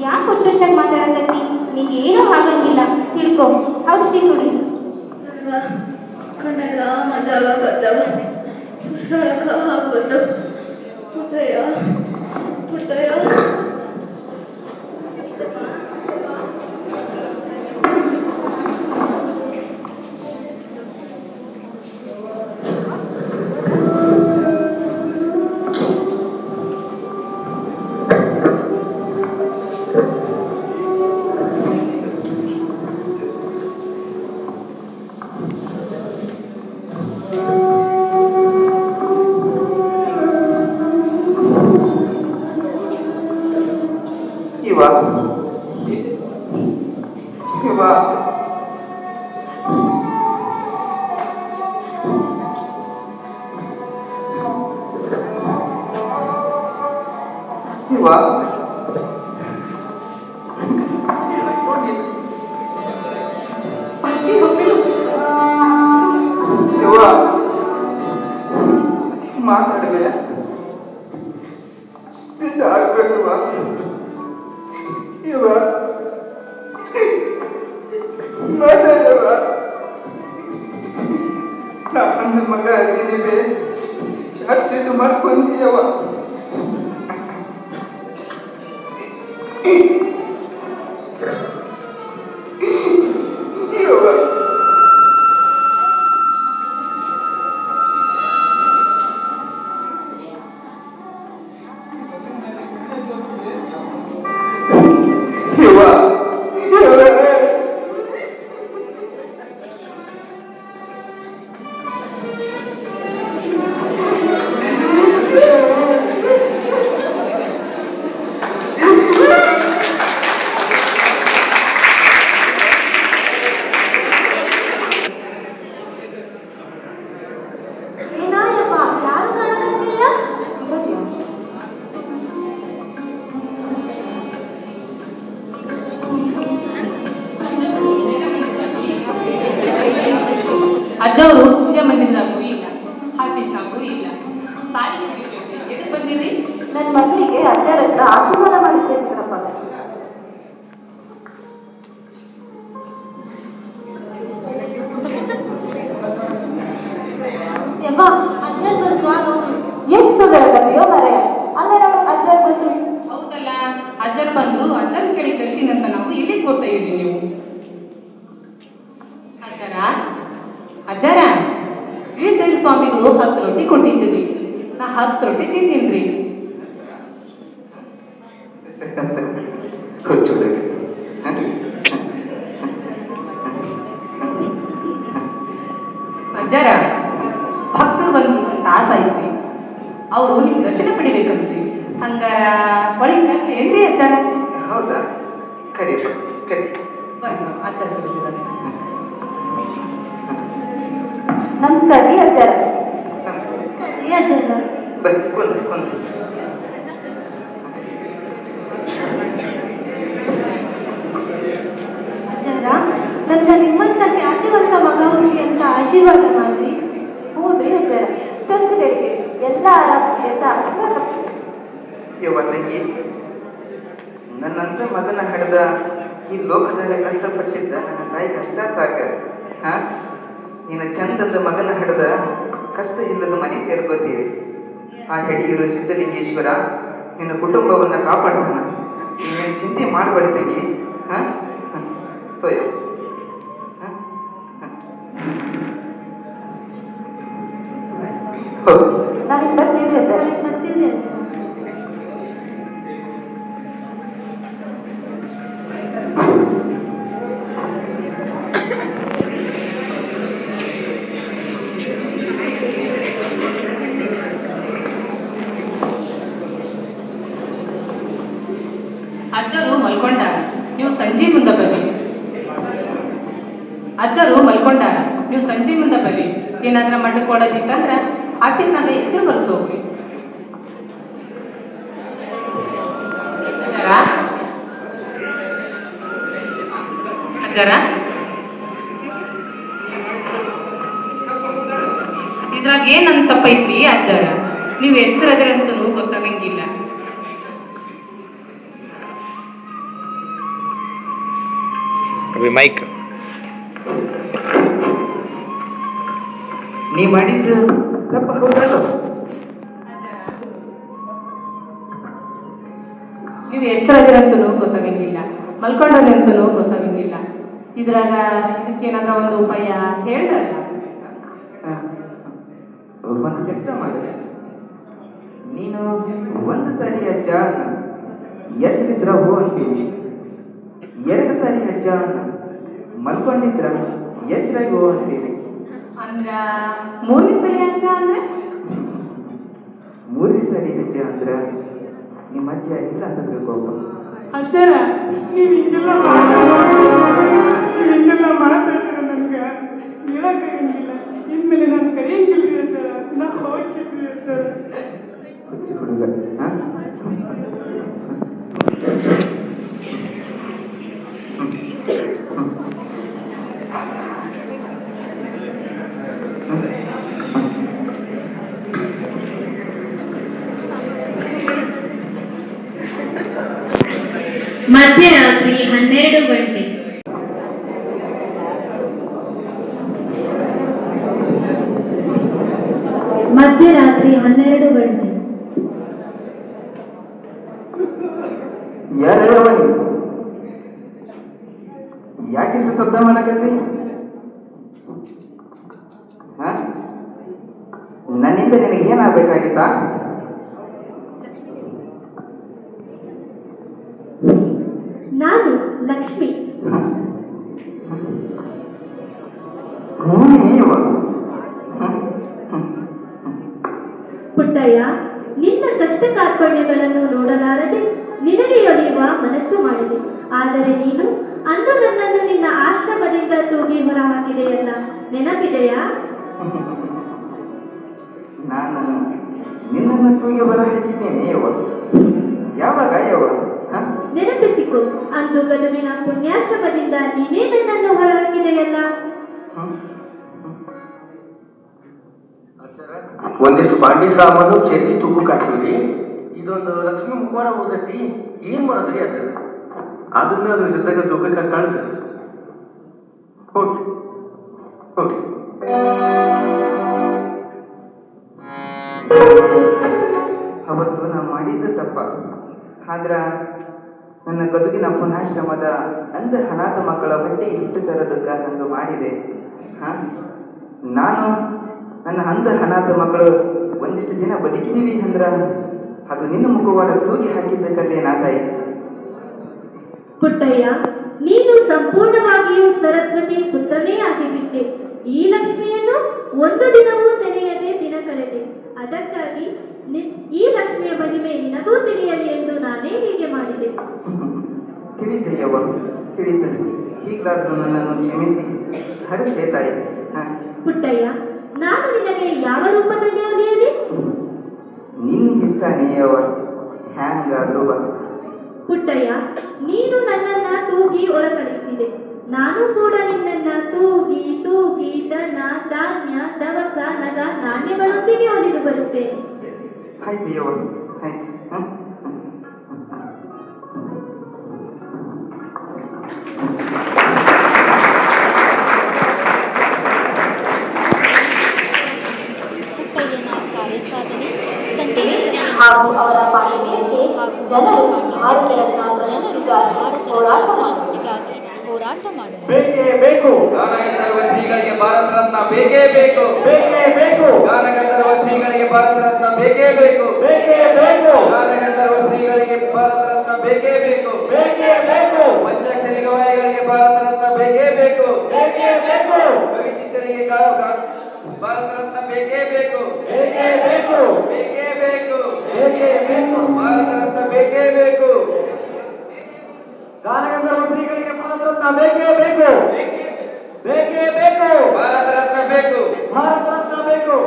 ಯಾಕೆ ಹುಚ್ಚುಚ್ಚಾಗಿ ಮಾತಾಡಕತ್ತಿ? ನಿಂಗೆ ಏನೂ ಆಗಂಗಿಲ್ಲ, ತಿಳ್ಕೊ. ಔಷಧಿ ಕುಡಿ. ಕಣ್ಣೆಲ್ಲ ಮಜಾಗತ್ತವ, ಉಸಿರಾಡಕ ಆಗ್ಬೋದು. ಪುಟ್ಟಯ್ಯ ಪುಟ್ಟಯ್ಯ, ಮಾತಾಡಬೇಡ, ಸಿಟ್ಟ ಆಗ್ಬೇಕವ. ಮಾತಾಡವ, ನನ್ನ ಮಗ ದಿನಿಬೆ ಯಾಕೆ ಸಿಟ್ಟು ಮಾಡ್ಕೊಂತೀಯವ? ಅಜ್ಜವರು ಪೂಜೆ ಮಂದಿರದಾಗೂ ಇಲ್ಲ, ಆಫೀಸ್ನಾಗೂ ಇಲ್ಲ. ಸಾಲಿ ಮುಗಿಬೇಕು, ಎದಕ್ಕೆ ಬಂದಿರಿ? ನನ್ನ ಮಗಳಿಗೆ ಅಜ್ಜರ ಹತ್ರ ಆಶೀರ್ವಾದ ಮಾಡಿಸ್ಬೇಕಪ್ಪ. ಯವ್ವ, ಅಜ್ಜರ್ ಬಂದ್ವಾ ನೋಡು. ಎಷ್ಟು ಸುಧಾರದೆಯೋ ಮರೆಯ. ಅಲ್ಲ ನೋಡು, ಅಜ್ಜರ್ ಬಂದ್ರು. ಹೌದಲ್ಲ, ಅಜ್ಜರ್ ಬಂದ್ರು. ಅಜ್ಜರ್ ಕೇಳಿ ಕರಿತೀನಂತ ನಾವು ಇಲ್ಲಿಗೆ ಕೊಡ್ತಾ ಇದ್ದೀವಿ. ನೀವು ಅಜ್ಜರ ಶ್ರೀಶೈಲ ಸ್ವಾಮಿಗಳು 10 ರೊಟ್ಟಿ ಕೊಟ್ಟಿದ್ದೀರಿ. ನಾ 10 ರೊಟ್ಟಿ ತಿಂತೀನಿ. ಹಂಗಾರ ಒಳಗೆ ಏನ್ರಿ ಅಜ್ಜಾರ? ಹೌದಾ? ಕರಿ ಕರಿ. ಅಜ್ಜಾರ ನಮಸ್ಕಾರ ರೀ ಅಜ್ಜಾರ. ರೀ ಅಜ್ಜಾರ. ಬನ್ನಿ ಕೊಂದು ಕೊಂದು. ಅಜ್ಜಾರ, ನನ್ನ ನಿಮ್ಮಂತ ಖ್ಯಾತಿವಂತ ಮಗ ಹುಡುಗಿ ಅಂತ ಆಶೀರ್ವಾದ ಮಾಡ್ರಿ. ಹ್ಞೂ ರೀ ಅಜ್ಜಾರ, ಚರ್ಚೆಗಳಿಗೆ ಎಲ್ಲ ಆರಾಧನೆ ಅಂತ ಆಶೀರ್ವಾದ. ಯವ್ವ ತಂಗಿ, ನನ್ನಂತ ಮಗನ ಹಡೆದ ಈ ಲೋಕದಾಗ ಕಷ್ಟಪಟ್ಟಿದ್ದ ನನ್ನ ತಾಯಿಗೆ ಅಷ್ಟ ಸಾಕ. ಹಾ, ನೀನು ಚಂದದ ಮಗನ ಹಡೆದ ಕಷ್ಟ ಇಲ್ಲದ ಮನೆ ಸೇರ್ಕೋತೀವಿ. ಆ ಹೆಡಿಗಿರು ಸಿದ್ಧಲಿಂಗೇಶ್ವರ ನಿನ್ನ ಕುಟುಂಬವನ್ನ ಕಾಪಾಡ್ತಾನ. ನೀನೇನು ಚಿಂತೆ ಮಾಡಬೇಡ ತಂಗಿ. ಹಾ ತೋಯೋ. ಹೌದು, ನಾನು ಬರ್ತೀವಿ ಅಜ್ಜಾರ. ಬರ್ತೀವಿ ಅಜ್ಜಾರ. ಅಜ್ಜರು ಮಲ್ಕೊಂಡಾರ, ನೀವು ಸಂಜೆ ಮುಂದೆ ಬರ್ರಿ. ಅಜ್ಜರು ಮಲ್ಕೊಂಡಾರ, ನೀವು ಸಂಜೆ ಮುಂದೆ ಬರ್ರಿ. ಏನಾದ್ರ ಮಠಕ್ಕೆ ಕೊಡೋದಿತ್ತಂದ್ರ ಆಫೀಸ್ನಾಗ ಹೆಸರು ಬರ್ಸೋಗ್ರಿ. ಅಜ್ಜಾರ, ಇದ್ರಾಗ ಏನಂತ ತಪ್ಪೈತ್ರಿ ಅಜ್ಜಾರ? ನೀವು ಎಚ್ಚರದ್ರಂತೂ ಗೊತ್ತಾಗಂಗಿಲ್ಲ. ಮೈಕ್ ನೀ ಮಾಡಿದ್ದು ತಪ್ಪ ಹೌದಲ್ಲ? ನೀವು ಎಚ್ಚರದಿರಂತೂ ಗೊತ್ತಾಗಂಗಿಲ್ಲ, ಮಲ್ಕೊಂಡದಂತೂ ಗೊತ್ತಾಗಂಗಿಲ್ಲ. ಇದ್ರಾಗ ಇದಕ್ಕೇನಾದ್ರ ಒಂದು ಉಪಾಯ ಹೇಳ್ರಲ್ಲ. ಒಂದು ಕೆಲಸ ಮಾಡು, ನೀನು ಒಂದು ಸಾರಿ ಅಜ್ಜ ಎಚ್ಚರಿದ್ರ ಹೋ ಅಂತೀನಿ, 2 ಸಾರಿ ಅಜ್ಜ ಮಲ್ಕೊಂಡಿದ್ರ ಎಚ್ಚರಾಗಿ ಹೋ ಅಂತೀನಿ. ಅಂದ್ರ 3ನೇ ಸಲ ಅಜ್ಜ ಅಂದ್ರೆ? 3ನೇ ಸಾರಿ ಅಜ್ಜ ಅಂದ್ರ ನಿಮ್ಮ ಅಜ್ಜ ಇಲ್ಲ ಅಂತ ತಿಳ್ಕೊಪ್ಪ. ಅಜ್ಜಾರ, ನೀವು ಹಿಂಗೆಲ್ಲ ಮಾತಾಡ್ತೀರ ನನ್ಗೆ ಹೇಳಕ್ಕಾಗಂಗಿಲ್ಲ. ಇನ್ಮೇಲೆ ನಾನು ಕರೆಯಂಗಿಲ್ರಿ ಅಜ್ಜಾರ, ನಾ ಹೋಗಿಲ್ರಿ ಅಜ್ಜಾರ. ಹುಚ್ಚು ಹುಡುಗ. ಮಧ್ಯರಾತ್ರಿ 12 ಗಂಟೆ. ಮಧ್ಯರಾತ್ರಿ 12 ಗಂಟೆ. ಯಾರವನಿ ಯಾಕಿಷ್ಟು ಶಬ್ದ ಮಾಡಕತ್ತಿ? ನನ್ನಿಂದ ನಿನಗೆ ಏನಾಗಬೇಕಾಗಿತ್ತಾ? ನಾನು ಲಕ್ಷ್ಮಿ. ಪುಟ್ಟಯ್ಯ, ನಿನ್ನ ಕಷ್ಟ ಕಾರ್ಪಣ್ಯಗಳನ್ನು ನೋಡಲಾರದೆ ನಿನಗೆ ಒಲಿಯುವ ಮನಸ್ಸು ಮಾಡಿದೆ. ಆದರೆ ನೀನು ಅಂದು ನನ್ನನ್ನು ನಿನ್ನ ಆಶ್ರಮದಿಂದ ತೂಗಿ ಹೊರ ಹಾಕಿದೆಯಲ್ಲ, ನೆನಪಿದೆಯಾ? ನಾನು ನಿನ್ನನ್ನು ತೂಗಿ ಹೊರ ಹಾಕಿದ್ದೇನೆ. ಯಾವಾಗ ಯವ? ನೆನಪಿಸಿಕೊ, ಅಂದು ಗದುವಿನ ಪುಣ್ಯಾಶ್ರಮದಿಂದ ನೀನೇ ನನ್ನನ್ನು ಹೊರ ಹಾಕಿದೆಯಲ್ಲ. ಒಂದಿಷ್ಟು ಬಾಂಡಿ ಸಾಮಾನು ಚೆಲ್ಲಿ ತೂಕಕ್ಕೆ ಹಾಕ್ತೀವಿ. ಇದೊಂದು ಲಕ್ಷ್ಮಿ ಮುಖವಾಡ ಉಳ್ದೈತಿ, ಏನ್ ಮಾಡೋದ್ರಿ ಅಜ್ಜ? ಅದನ್ನ ಅದ್ರ ಜೊತೆಗೆ ತೂಕಕ್ಕೆ ಕಾಣಿಸ. ಹೋಗಿ ಹೋಗಿ. ಅವತ್ತು ನಾ ಮಾಡಿದ್ದ ತಪ್ಪ. ಆದ್ರ ನನ್ನ ಗದುಗಿನ ಪುಣ್ಯಾಶ್ರಮದ ಅಂಧ ಅನಾಥ ಮಕ್ಕಳ ಹೊಟ್ಟೆ ಇಟ್ಟು ತರೋದಕ್ಕೆ ಹಂಗೆ ಮಾಡಿದೆ. ನಾನು ನನ್ನ ಅಂಧ ಅನಾಥ ಮಕ್ಕಳು ಒಂದಿಷ್ಟು ದಿನ ಬದುಕಿದೀವಿ ಅಂದ್ರ ಅದು ನಿನ್ನ ಮುಖವಾಡ ತೂಗಿ ಹಾಕಿದ್ದಕ್ಕಲ್ಲೇನಾ ತಾಯಿ? ಪುಟ್ಟಯ್ಯ, ನೀನು ಸಂಪೂರ್ಣವಾಗಿಯೂ ಸರಸ್ವತಿ ಪುತ್ರನೇ ಆಗಿಬಿಟ್ಟೆ. ಈ ಲಕ್ಷ್ಮಿಯನ್ನು ಒಂದು ದಿನವೂ ತೆರೆಯದೆ ದಿನ ಕಳೆದೆ. ಅದಕ್ಕಾಗಿ ಈ ಲಕ್ಷ್ಮಿಯ ಮಹಿಮೆ ನಿನಗೂ ತಿಳಿಯ ತಿಳಿದೆಯವ್ವ, ತಿಳಿದ. ಹೀಗಾದರೂ ನನ್ನನ್ನು ಕ್ಷಮಿಸಿ ಹರಿಸೇ ತಾಯಿ. ಪುಟ್ಟಯ್ಯ, ನಾನು ನಿನಗೆ ಯಾವ ರೂಪದಲ್ಲಿ ಒಲಿಯಲಿ? ನಿನ್ಗಿಷ್ಟನೇಯವ್ವ, ಹ್ಯಾಂಗಾದ್ರೂ ಬಾ. ಪುಟ್ಟಯ್ಯ, ನೀನು ನನ್ನನ್ನ ತೂಗಿ ಹೊರಕಳಿಸಿದೆ. ನಾನು ಕೂಡ ನಿನ್ನನ್ನ ತೂಗಿ ತೂಗಿ ಧನ ಧಾನ್ಯ ದವಸ ನಗ ನಾಣ್ಯಗಳೊಂದಿಗೆ ಒಲಿದು ಬರುತ್ತೇನೆ. ಆಯ್ತು ಯವ್ವ, ಆಯ್ತು. ಪುಟ್ಟಯ್ಯನ ಕಾರ್ಯಸಾಧನೆ, ಸಂದೇಹದಲ್ಲಿ ಹಾಗೂ ಅವರ ಪಾಲನೆಗೆ ಜನರು ಭಾರತೀಯರನ್ನ ಭಾರತದ ಪ್ರಶಸ್ತಿಗಾಗಿ ಹೋರಾಟ ಮಾಡುವರು. ಬೇಕೇ ಬೇಕು, ಗಾನಗಂಧರ್ವ ಶ್ರೀಗಳಿಗೆ ಭಾರತ ರತ್ನ ಬೇಕೇ ಬೇಕು, ಬೇಕೇ ಬೇಕು, ಗಾನಗಂಧರ್ವ ಶ್ರೀಗಳಿಗೆ ಭಾರತ ರತ್ನ ಬೇಕೇ ಬೇಕು, ಬೇಕೇ ಬೇಕು, ಗಾನಗಂಧರ್ವ ಶ್ರೀಗಳಿಗೆ ಭಾರತ ರತ್ನ ಬೇಕೇ ಬೇಕು, ಬೇಕೇ ಬೇಕು, ಪಂಚಾಕ್ಷರಿ ಗವಾಯಿಗಳಿಗೆ ಭಾರತ ರತ್ನ ಬೇಕೇ ಬೇಕು, ಬೇಕೇ ಬೇಕು, ಕವಿ ಶಿಷ್ಯರಿಗೆ ಭಾರತ ರತ್ನ ಬೇಕೇ ಬೇಕು, ಬೇಕೇ ಬೇಕು, ಬೇಕೇ ಬೇಕು, ಬೇಕೇ ಬೇಕು, ಭಾರತ ರತ್ನ ಬೇಕೇ ಬೇಕು, ಗಾನಗಂಧರ್ವ ಶ್ರೀಗಳಿಗೆ ಭಾರತ ರತ್ನ ಬೇಕೇ ಬೇಕು, ಬೇಕೇ ಬೇಕು, ಭಾರತ ರತ್ನ ಬೇಕು, ಭಾರತ ರತ್ನ ಬೇಕು.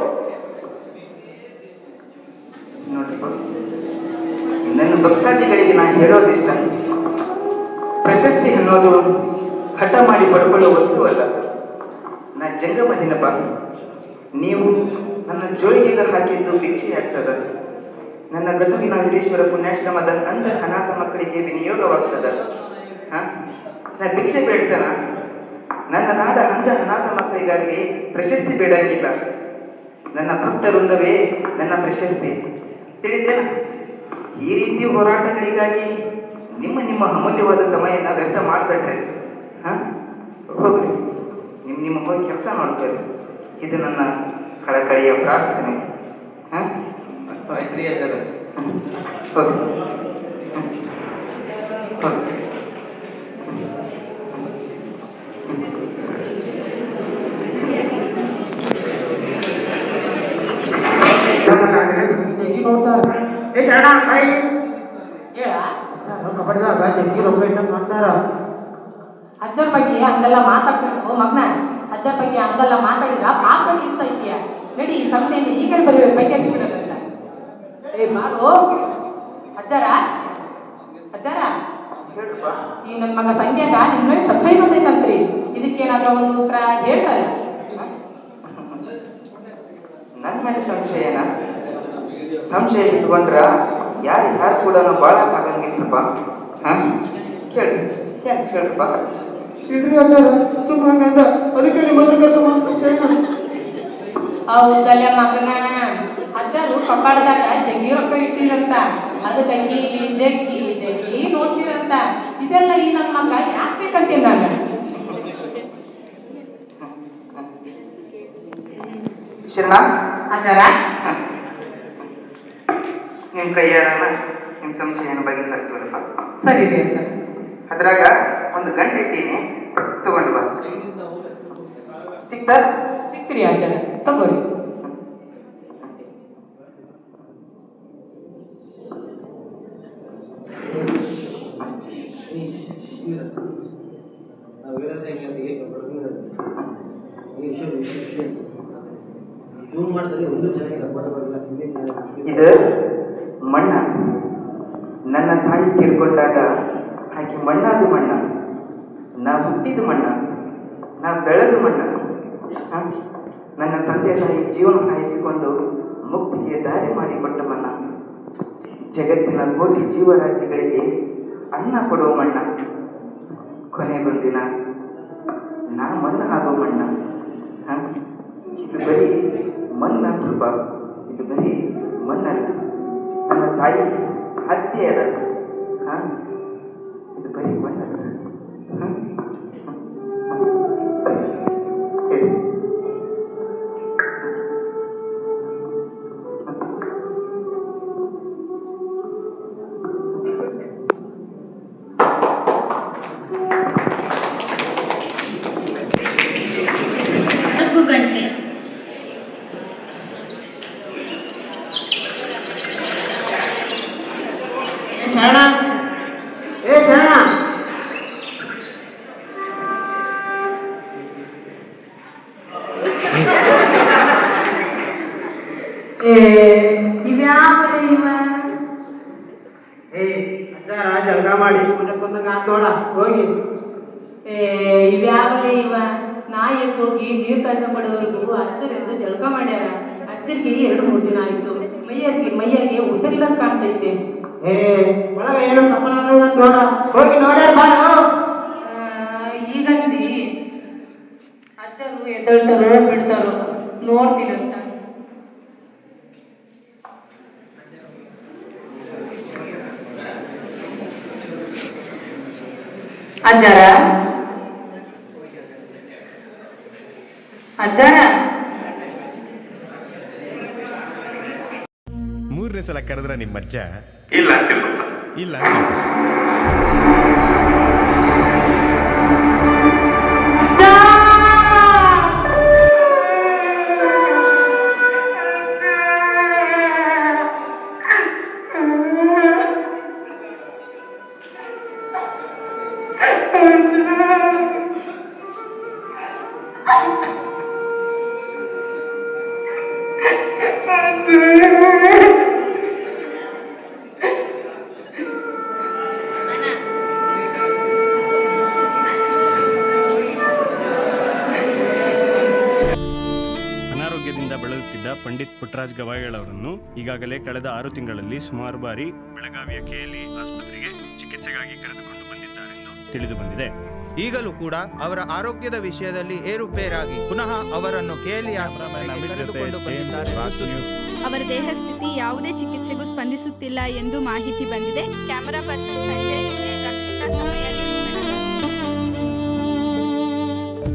ನೋಡ್ರಿಪ್ಪ, ನನ್ನ ಭಕ್ತಾದಿಗಳಿಗೆ ನಾನು ಹೇಳೋದಿಷ್ಟ, ಪ್ರಶಸ್ತಿ ಅನ್ನೋದು ಹಠ ಮಾಡಿ ಪಡ್ಕೊಳ್ಳೋ ವಸ್ತು ಅಲ್ಲ. ನಾ ಜಂಗಮ ದಿನಪ್ಪ, ನೀವು ನನ್ನ ಜೋಳಿಗೆಗೆ ಹಾಕಿದ್ದು ಭಿಕ್ಷೆ ಆಗ್ತದ. ನನ್ನ ಗದುಗಿನ ವೀರೇಶ್ವರ ಪುಣ್ಯಾಶ್ರಮದ ಅಂಧ ಅನಾಥ ಮಕ್ಕಳಿಗೆ ವಿನಿಯೋಗವಾಗ್ತದ. ನಾ ಭಿಕ್ಷೆ ಬೇಡ್ತಾನ? ನನ್ನ ನಾಡ ಅಂಧ ಅನಾಥ ಮಕ್ಕಳಿಗಾಗಿ ಪ್ರಶಸ್ತಿ ಬೇಡಂಗಿಲ್ಲ. ನನ್ನ ಭಕ್ತವೃಂದವೇ ನನ್ನ ಪ್ರಶಸ್ತಿ, ತಿಳಿದೇನ? ಈ ರೀತಿ ಹೋರಾಟಗಳಿಗಾಗಿ ನಿಮ್ಮ ನಿಮ್ಮ ಅಮೂಲ್ಯವಾದ ಸಮಯನ ವ್ಯರ್ಥ ಮಾಡಬೇಡ್ರಿ. ಹೋಗ್ರಿ, ನಿಮ್ಮ ಹೋಗಿ ಕೆಲಸ ಮಾಡ್ಕೊರಿ. ಇದು ನನ್ನ ಕಳಕಳಿಯ ಪ್ರಾರ್ಥನೆ. ಹೋಗಿ ಹೋಗಿ. ಕಬಡ್ಡಿದಾಗ ಜಗ್ಗಿ ರೊಕ್ಕ ಇಟ್ಟಂಗೆ ಮಾಡ್ತಾರ. ಅಜ್ಜರ ಬಗ್ಗೆ ಹಂಗೆಲ್ಲ ಮಾತಾಡ್ಕೊಂಡು ಮಗ್ನ, ಅಜ್ಜರ ಬಗ್ಗೆ ಹಂಗೆಲ್ಲ ಮಾತಾಡಿದ್ರ ಪಾಪ ಐತಿಯ. ನಡಿ, ಈ ಸಂಶಯ ಈಗಲೇ ಬರೀಬೇಕು, ಬೈಕೆ ಬಿಡೋದಂತ. ಏ ಬಾರು ಅಜ್ಜರ, ಅಜ್ಜರ, ಹೇಳ್ರಪ್ಪ. ಈ ನನ್ನ ಮಗ ಸಂಜೆಗ ನಿಮ್ಮ ಮೇಲೆ ಸಂಶಯ ಬಂದೈತಂತ್ರಿ. ಇದಕ್ಕೇನಾದ್ರೂ ಒಂದು ಉತ್ತರ ಹೇಳ್ರಲ್ಲ. ನನ್ನ ಮೇಲೆ ಸಂಶಯನ? ಸಂಶಯ ಇಟ್ಕೊಂಡ್ರ ಯಾರು ಕೂಡ ಬಾಳಕ್ ಆಗಂಗಿಲ್ಲಪ್ಪ. ಕೇಳ್ರಿ, ಕೇಳ್ರಪ್ಪ. ಇಲ್ರಿ ಅಜ್ಜಾರ, ಸುಮ್ಮನೆ ಅಂದ, ಅದಕ್ಕೆ ನಿಮ್ಮ ಹೌದಲ್ಲ ಮಗನ, ಅಜ್ಜರು ಕಪಾಡದಾಗ ಜಗ್ಗಿ ರೊಕ್ಕ ಇಟ್ಟಿರಂತ, ಅದಕ್ಕೆ ಕೀಲಿ ಜಗ್ಗಿ ಜಗ್ಗಿ ನೋಡ್ತಿರಂತ. ಇದೆಲ್ಲ ಈ ನನ್ನ ಮಗ ಯಾಕೆ ಬೇಕಂತೀನಿ ನಾನು. ಶರಣ ಅಜ್ಜರ, ನಿಮ್ಮ ಕೈಯಾರನ ನಿಮ್ಮ ಸಂಶಯನ ಬಗೆಹರಿಸೋದಪ್ಪ. ಸರಿ ರೀ ಅಜ್ಜ. ಅದ್ರಾಗ ಒಂದು ಗಂಟೆ ಇಟ್ಟೀನಿ, ತಗೊಂಡು ಬಾ. ಸಿಕ್ತಾ? ಸಿಕ್ತ್ರಿ ಅಜ್ಜರ, ತಗೋರಿ. ಇದು ಮಣ್ಣ. ನನ್ನ ತಾಯಿ ತೀರ್ಕೊಂಡಾಗ ಆಕೆ ಮಣ್ಣಾದ ಮಣ್ಣ, ನಾ ಹುಟ್ಟಿದ ಮಣ್ಣ, ನಾ ಬೆಳೆದ ಮಣ್ಣ. ನನ್ನ ತಂದೆ ತಾಯಿ ಜೀವನ ಹಾಯಿಸಿಕೊಂಡು ಮುಕ್ತಿಗೆ ದಾರಿ ಮಾಡಿಕೊಟ್ಟ ಮಣ್ಣ. ಜಗತ್ತಿನ ಕೋಟಿ ಜೀವರಾಶಿಗಳಿಗೆ ಅನ್ನ ಕೊಡುವ ಮಣ್ಣ. ಕೊನೆಗೊಂದಿನ ನಾ ಮಣ್ಣು ಆಗೋ ಮಣ್ಣ. ಇದು ಬರೀ ಮಣ್ಣಲ್ರಪ್ಪ, ಇದು ಬರೀ ಮಣ್ಣಲ್ಲ. ನನ್ನ ತಾಯಿ ಆಸ್ತಿ ಅದ. ಇದು ಬರೀ ಮಣ್ಣಲ್ಲ. ಹೇಳಿ. ಗಂಟೆ ಶರಣ, ಏ ಶರಣ, ಮಾಡಿ ಒಂದಕ್ಕೊಂದಂಗೆ ನೋಡ ಹೋಗಿ. ಇವ್ಯಾವಲೇ ಇವ ನಾ ಎದ್ದೋಗಿ ನೀರು ಕಾಯ್ಸ ಪಡೋವರೆಗೂ ಅಚ್ಚರೆಂದು ಜಳಕ ಮಾಡ್ಯಾರ. ಅಚ್ಚರಿಗೆ 2-3 ದಿನ ಆಯ್ತು. ಮೈಯಾಗೆ ಉಸಿರಿಲ್ಲಂಗೆ ಕಾಣ್ತೈತೆ. ಒಳಗ ಏನೋ ಸಫಲ ನೋಡ ಹೋಗಿ ನೋಡ್ಯಾರ ಬಾರು. ಈಗಂದಿ ಅಜ್ಜರು ಎದ್ದೇಳ್ತಾರೋ ಬಿಡ್ತಾರೋ ನೋಡ್ತೀನಂತ. ಅಜ್ಜಾರ ಅಜ್ಜಾರ 3ನೇ ಸಲ ಕರೆದ್ರ ನಿಮ್ಮ ಅಜ್ಜ ಇಲ್ಲ ಅಂತಿರ್ಬೇಕ. ಇಲ್ಲ ಅಂತ ಅನಾರೋಗ್ಯದಿಂದ ಬಳಲುತ್ತಿದ್ದ ಪಂಡಿತ್ ಪುಟ್ಟರಾಜ್ ಗವಾಯಿಗಳವರನ್ನು ಈಗಾಗಲೇ ಕಳೆದ 6 ತಿಂಗಳಲ್ಲಿ ಸುಮಾರು ಬಾರಿ ಬೆಳಗಾವಿಯ KLE ಆಸ್ಪತ್ರೆಗೆ ಚಿಕಿತ್ಸೆಗಾಗಿ ಕರೆದುಕೊಂಡು ಬಂದಿದ್ದಾರೆಂದು ತಿಳಿದು ಬಂದಿದೆ. ಈಗಲೂ ಕೂಡ ಅವರ ಆರೋಗ್ಯದ ವಿಷಯದಲ್ಲಿ ಏರುಪೇರಾಗಿ ಪುನಃ ಅವರನ್ನು KLE ಆಸ್ಪತ್ರೆಗೆ ಕರೆದುಕೊಂಡು ಬಂದಿದ್ದಾರೆ. ಅವರ ದೇಹ ಸ್ಥಿತಿ ಯಾವುದೇ ಚಿಕಿತ್ಸೆಗೂ ಸ್ಪಂದಿಸುತ್ತಿಲ್ಲ ಎಂದು ಮಾಹಿತಿ ಬಂದಿದೆ. ಕ್ಯಾಮರಾ ಪರ್ಸನ್ ಸಂಜಯ್ ಜೊತೆ ರಕ್ಷಿತಾ, ಸಮಯ ನ್ಯೂಸ್ ಬೆಳಗಾವಿ.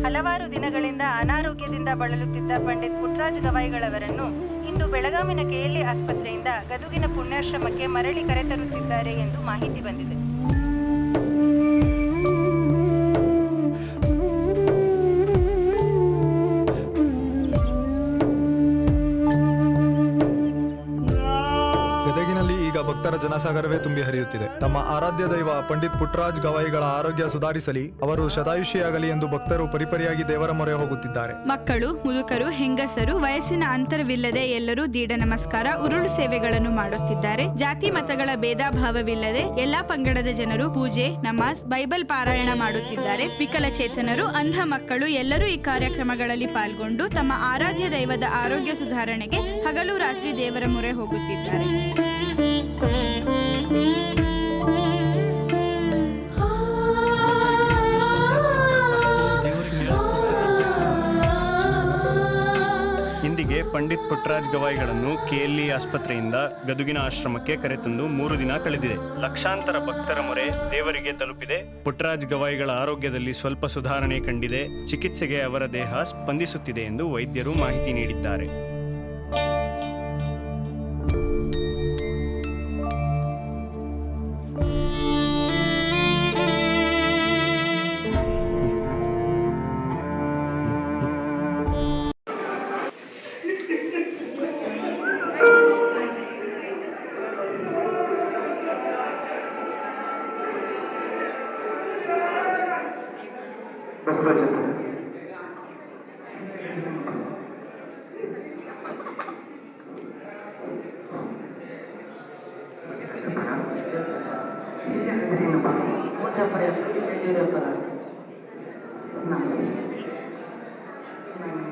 ಹಲವಾರು ದಿನಗಳಿಂದ ಅನಾರೋಗ್ಯದಿಂದ ಬಳಲುತ್ತಿದ್ದ ಪಂಡಿತ್ ಪುಟ್ಟರಾಜ್ ಗವಾಯಿಗಳವರನ್ನು ಇಂದು ಬೆಳಗಾವಿನ KLE ಆಸ್ಪತ್ರೆಯಿಂದ ಗದುಗಿನ ಪುಣ್ಯಾಶ್ರಮಕ್ಕೆ ಮರಳಿ ಕರೆತರುತ್ತಿದ್ದಾರೆ ಎಂದು ಮಾಹಿತಿ ಬಂದಿದೆ. ಭಕ್ತರ ಜನಸಾಗರವೇ ತುಂಬಿ ಹರಿಯುತ್ತಿದೆ. ನಮ್ಮ ಆರಾಧ್ಯ ದೈವ ಪಂಡಿತ್ ಪುಟ್ಟರಾಜ್ ಗವಾಯಿಗಳ ಆರೋಗ್ಯ ಸುಧಾರಿಸಲಿ, ಅವರು ಶತಾಯುಷಿಯಾಗಲಿ ಎಂದು ಭಕ್ತರು ಪರಿಪರಿಯಾಗಿ ದೇವರ ಮೊರೆ ಹೋಗುತ್ತಿದ್ದಾರೆ. ಮಕ್ಕಳು, ಮುದುಕರು, ಹೆಂಗಸರು ವಯಸ್ಸಿನ ಅಂತರವಿಲ್ಲದೆ ಎಲ್ಲರೂ ದೀಡ ನಮಸ್ಕಾರ, ಉರುಳು ಸೇವೆಗಳನ್ನು ಮಾಡುತ್ತಿದ್ದಾರೆ. ಜಾತಿ ಮತಗಳ ಭೇದ ಭಾವವಿಲ್ಲದೆ ಎಲ್ಲಾ ಪಂಗಡದ ಜನರು ಪೂಜೆ, ನಮಾಜ್, ಬೈಬಲ್ ಪಾರಾಯಣ ಮಾಡುತ್ತಿದ್ದಾರೆ. ವಿಕಲಚೇತನರು, ಅಂಧ ಮಕ್ಕಳು ಎಲ್ಲರೂ ಈ ಕಾರ್ಯಕ್ರಮಗಳಲ್ಲಿ ಪಾಲ್ಗೊಂಡು ತಮ್ಮ ಆರಾಧ್ಯ ದೈವದ ಆರೋಗ್ಯ ಸುಧಾರಣೆಗೆ ಹಗಲು ರಾತ್ರಿ ದೇವರ ಮೊರೆ ಹೋಗುತ್ತಿದ್ದಾರೆ. ಇಂದಿಗೆ ಪಂಡಿತ್ ಪುಟ್ಟರಾಜ್ ಗವಾಯಿಗಳನ್ನು KLE ಆಸ್ಪತ್ರೆಯಿಂದ ಗದುಗಿನ ಆಶ್ರಮಕ್ಕೆ ಕರೆತಂದು 3 ದಿನ ಕಳೆದಿದೆ. ಲಕ್ಷಾಂತರ ಭಕ್ತರ ಮೊರೆ ದೇವರಿಗೆ ತಲುಪಿದೆ. ಪುಟ್ಟರಾಜ್ ಗವಾಯಿಗಳ ಆರೋಗ್ಯದಲ್ಲಿ ಸ್ವಲ್ಪ ಸುಧಾರಣೆ ಕಂಡಿದೆ. ಚಿಕಿತ್ಸೆಗೆ ಅವರ ದೇಹ ಸ್ಪಂದಿಸುತ್ತಿದೆ ಎಂದು ವೈದ್ಯರು ಮಾಹಿತಿ ನೀಡಿದ್ದಾರೆ.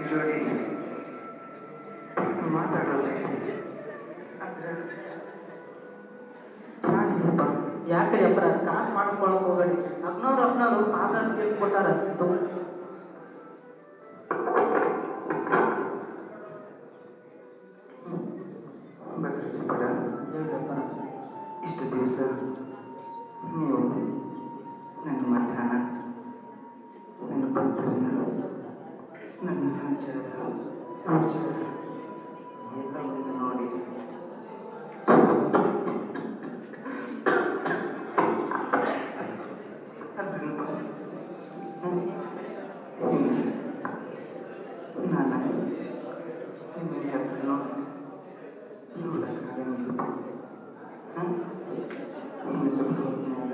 ಜೋಡಿ ಮಾತಾಡೋದು ಆದ್ರೆ ಯಾಕ್ರಿ ಅಪ್ಪರ ತ್ರಾಸ ಮಾಡ್ಕೊಳಕ್ ಹೋಗಡಿ. ಅಪ್ನವ್ರು ಪಾತ್ರ ತೀರ್ತು ಕೊಟ್ಟಾರ. ಬಸವರಾಜಪ್ಪರ, ಇಷ್ಟು ದಿವಸ ನೀವು ನನ್ನ ಮಧ್ಯಾಹ್ನ, ನನ್ನ ಭಕ್ತರನ್ನ, ನನ್ನ ಆಚಾರ ವಿಚಾರ ಎಲ್ಲವನ್ನು ನೋಡಿ ನಾನು ನಿಮಗೆ ಅದನ್ನು ನೋಡಕ್ಕಾಗಂಗಿಲ್ಲ. ಇನ್ನು ಸ್ವಲ್ಪ ಹೊತ್ತಿನಾಗ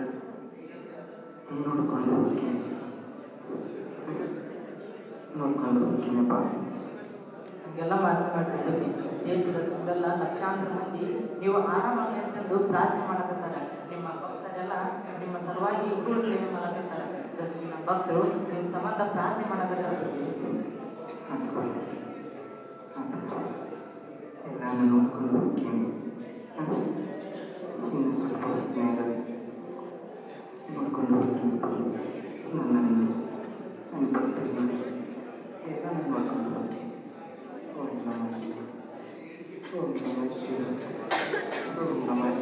ನೋಡ್ಕೊಂಡು ಹೋಗ್ತೀನಪ್ಪ. ಹಂಗೆಲ್ಲ ಮಾತನಾಡ್ಬಿಡ್ತಿ. ದೇಶದ ತುಂಬೆಲ್ಲ ಲಕ್ಷಾಂತರ ಮಂದಿ ನೀವು ಆರಾಮಾಗಲಿ ಅಂತಂದು ಪ್ರಾರ್ಥನೆ ಮಾಡಕತ್ತಾರ. ನಿಮ್ಮ ಭಕ್ತರೆಲ್ಲ ನಿಮ್ಮ ಸಲುವಾಗಿ ಉರುಳು ಸೇವೆ ಮಾಡಕತ್ತಾರ. ಗದಗಿನ ಭಕ್ತರು ನಿಮ್ಮ ಸಂಬಂಧ ಪ್ರಾರ್ಥನೆ ಮಾಡಕತ್ತಾರ. ಎಲ್ಲಾನು ನೋಡ್ಕೊಂಡು ಹೋಗ್ತೀನಿ. ಇನ್ನು ಸ್ವಲ್ಪ ಹೊತ್ತಿನಾಗ ನೋಡ್ಕೊಂಡು ಹೋಗ್ತೀನಿ. ನನ್ನನ್ನು ನನ್ನ ಭಕ್ತರನ್ನ ಎಲ್ಲ ನೋಡ್ಕೊಂಡು ಹೋಗ್ತೀನಿ. ಓಂ ನಮಃ ಶಿವಾಯ. ಓಂ ನಮಃ ಶಿವಾಯ. ಓಂ ನಮಃ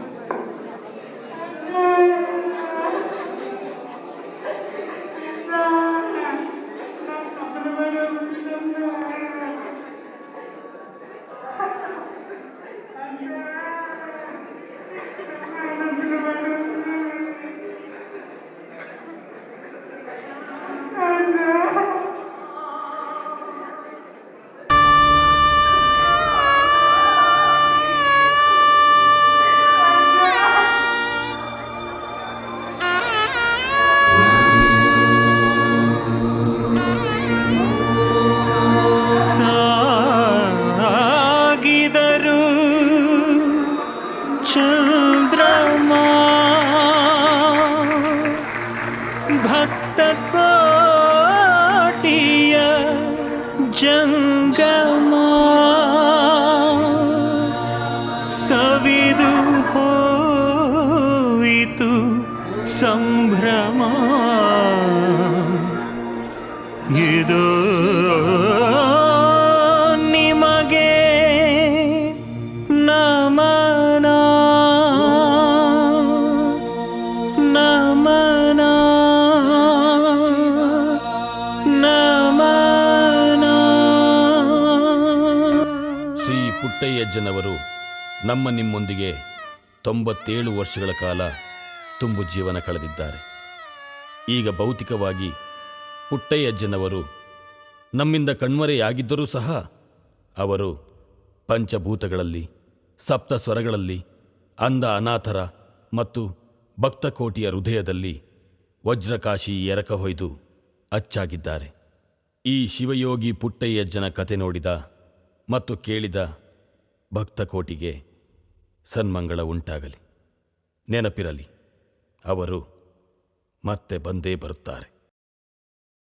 ಸಾಗಿದರು ಚಂದ್ರಮಾ ಭಕ್ತ ಕೋಟಿಯ ಜಂಗಮ ಸವಿದು ಹೋಯಿತು ಸಂಭ್ರಮ. ಇದು ನಿಮಗೆ ನಮನ ನಮನ ನಮನ. ಶ್ರೀ ಪುಟ್ಟಯ್ಯಜ್ಜನವರು ನಿಮ್ಮೊಂದಿಗೆ 97 ವರ್ಷಗಳ ಕಾಲ ತುಂಬು ಜೀವನ ಕಳೆದಿದ್ದಾರೆ. ಈಗ ಭೌತಿಕವಾಗಿ ಪುಟ್ಟಯ್ಯಜ್ಜನವರು ನಮ್ಮಿಂದ ಕಣ್ಮರೆಯಾಗಿದ್ದರೂ ಸಹ ಅವರು ಪಂಚಭೂತಗಳಲ್ಲಿ, ಸಪ್ತ ಸ್ವರಗಳಲ್ಲಿ, ಅಂಧ ಅನಾಥರ ಮತ್ತು ಭಕ್ತಕೋಟಿಯ ಹೃದಯದಲ್ಲಿ ವಜ್ರಕಾಶಿ ಎರಕ ಹೊಯ್ದು ಅಚ್ಚಾಗಿದ್ದಾರೆ. ಈ ಶಿವಯೋಗಿ ಪುಟ್ಟಯ್ಯಜ್ಜನ ಕತೆ ನೋಡಿದ ಮತ್ತು ಕೇಳಿದ ಭಕ್ತಕೋಟಿಗೆ ಸನ್ಮಂಗಳ ಉಂಟಾಗಲಿ. ನೆನಪಿರಲಿ, ಅವರು ಮತ್ತೆ ಬಂದೇ ಬರುತ್ತಾರೆ.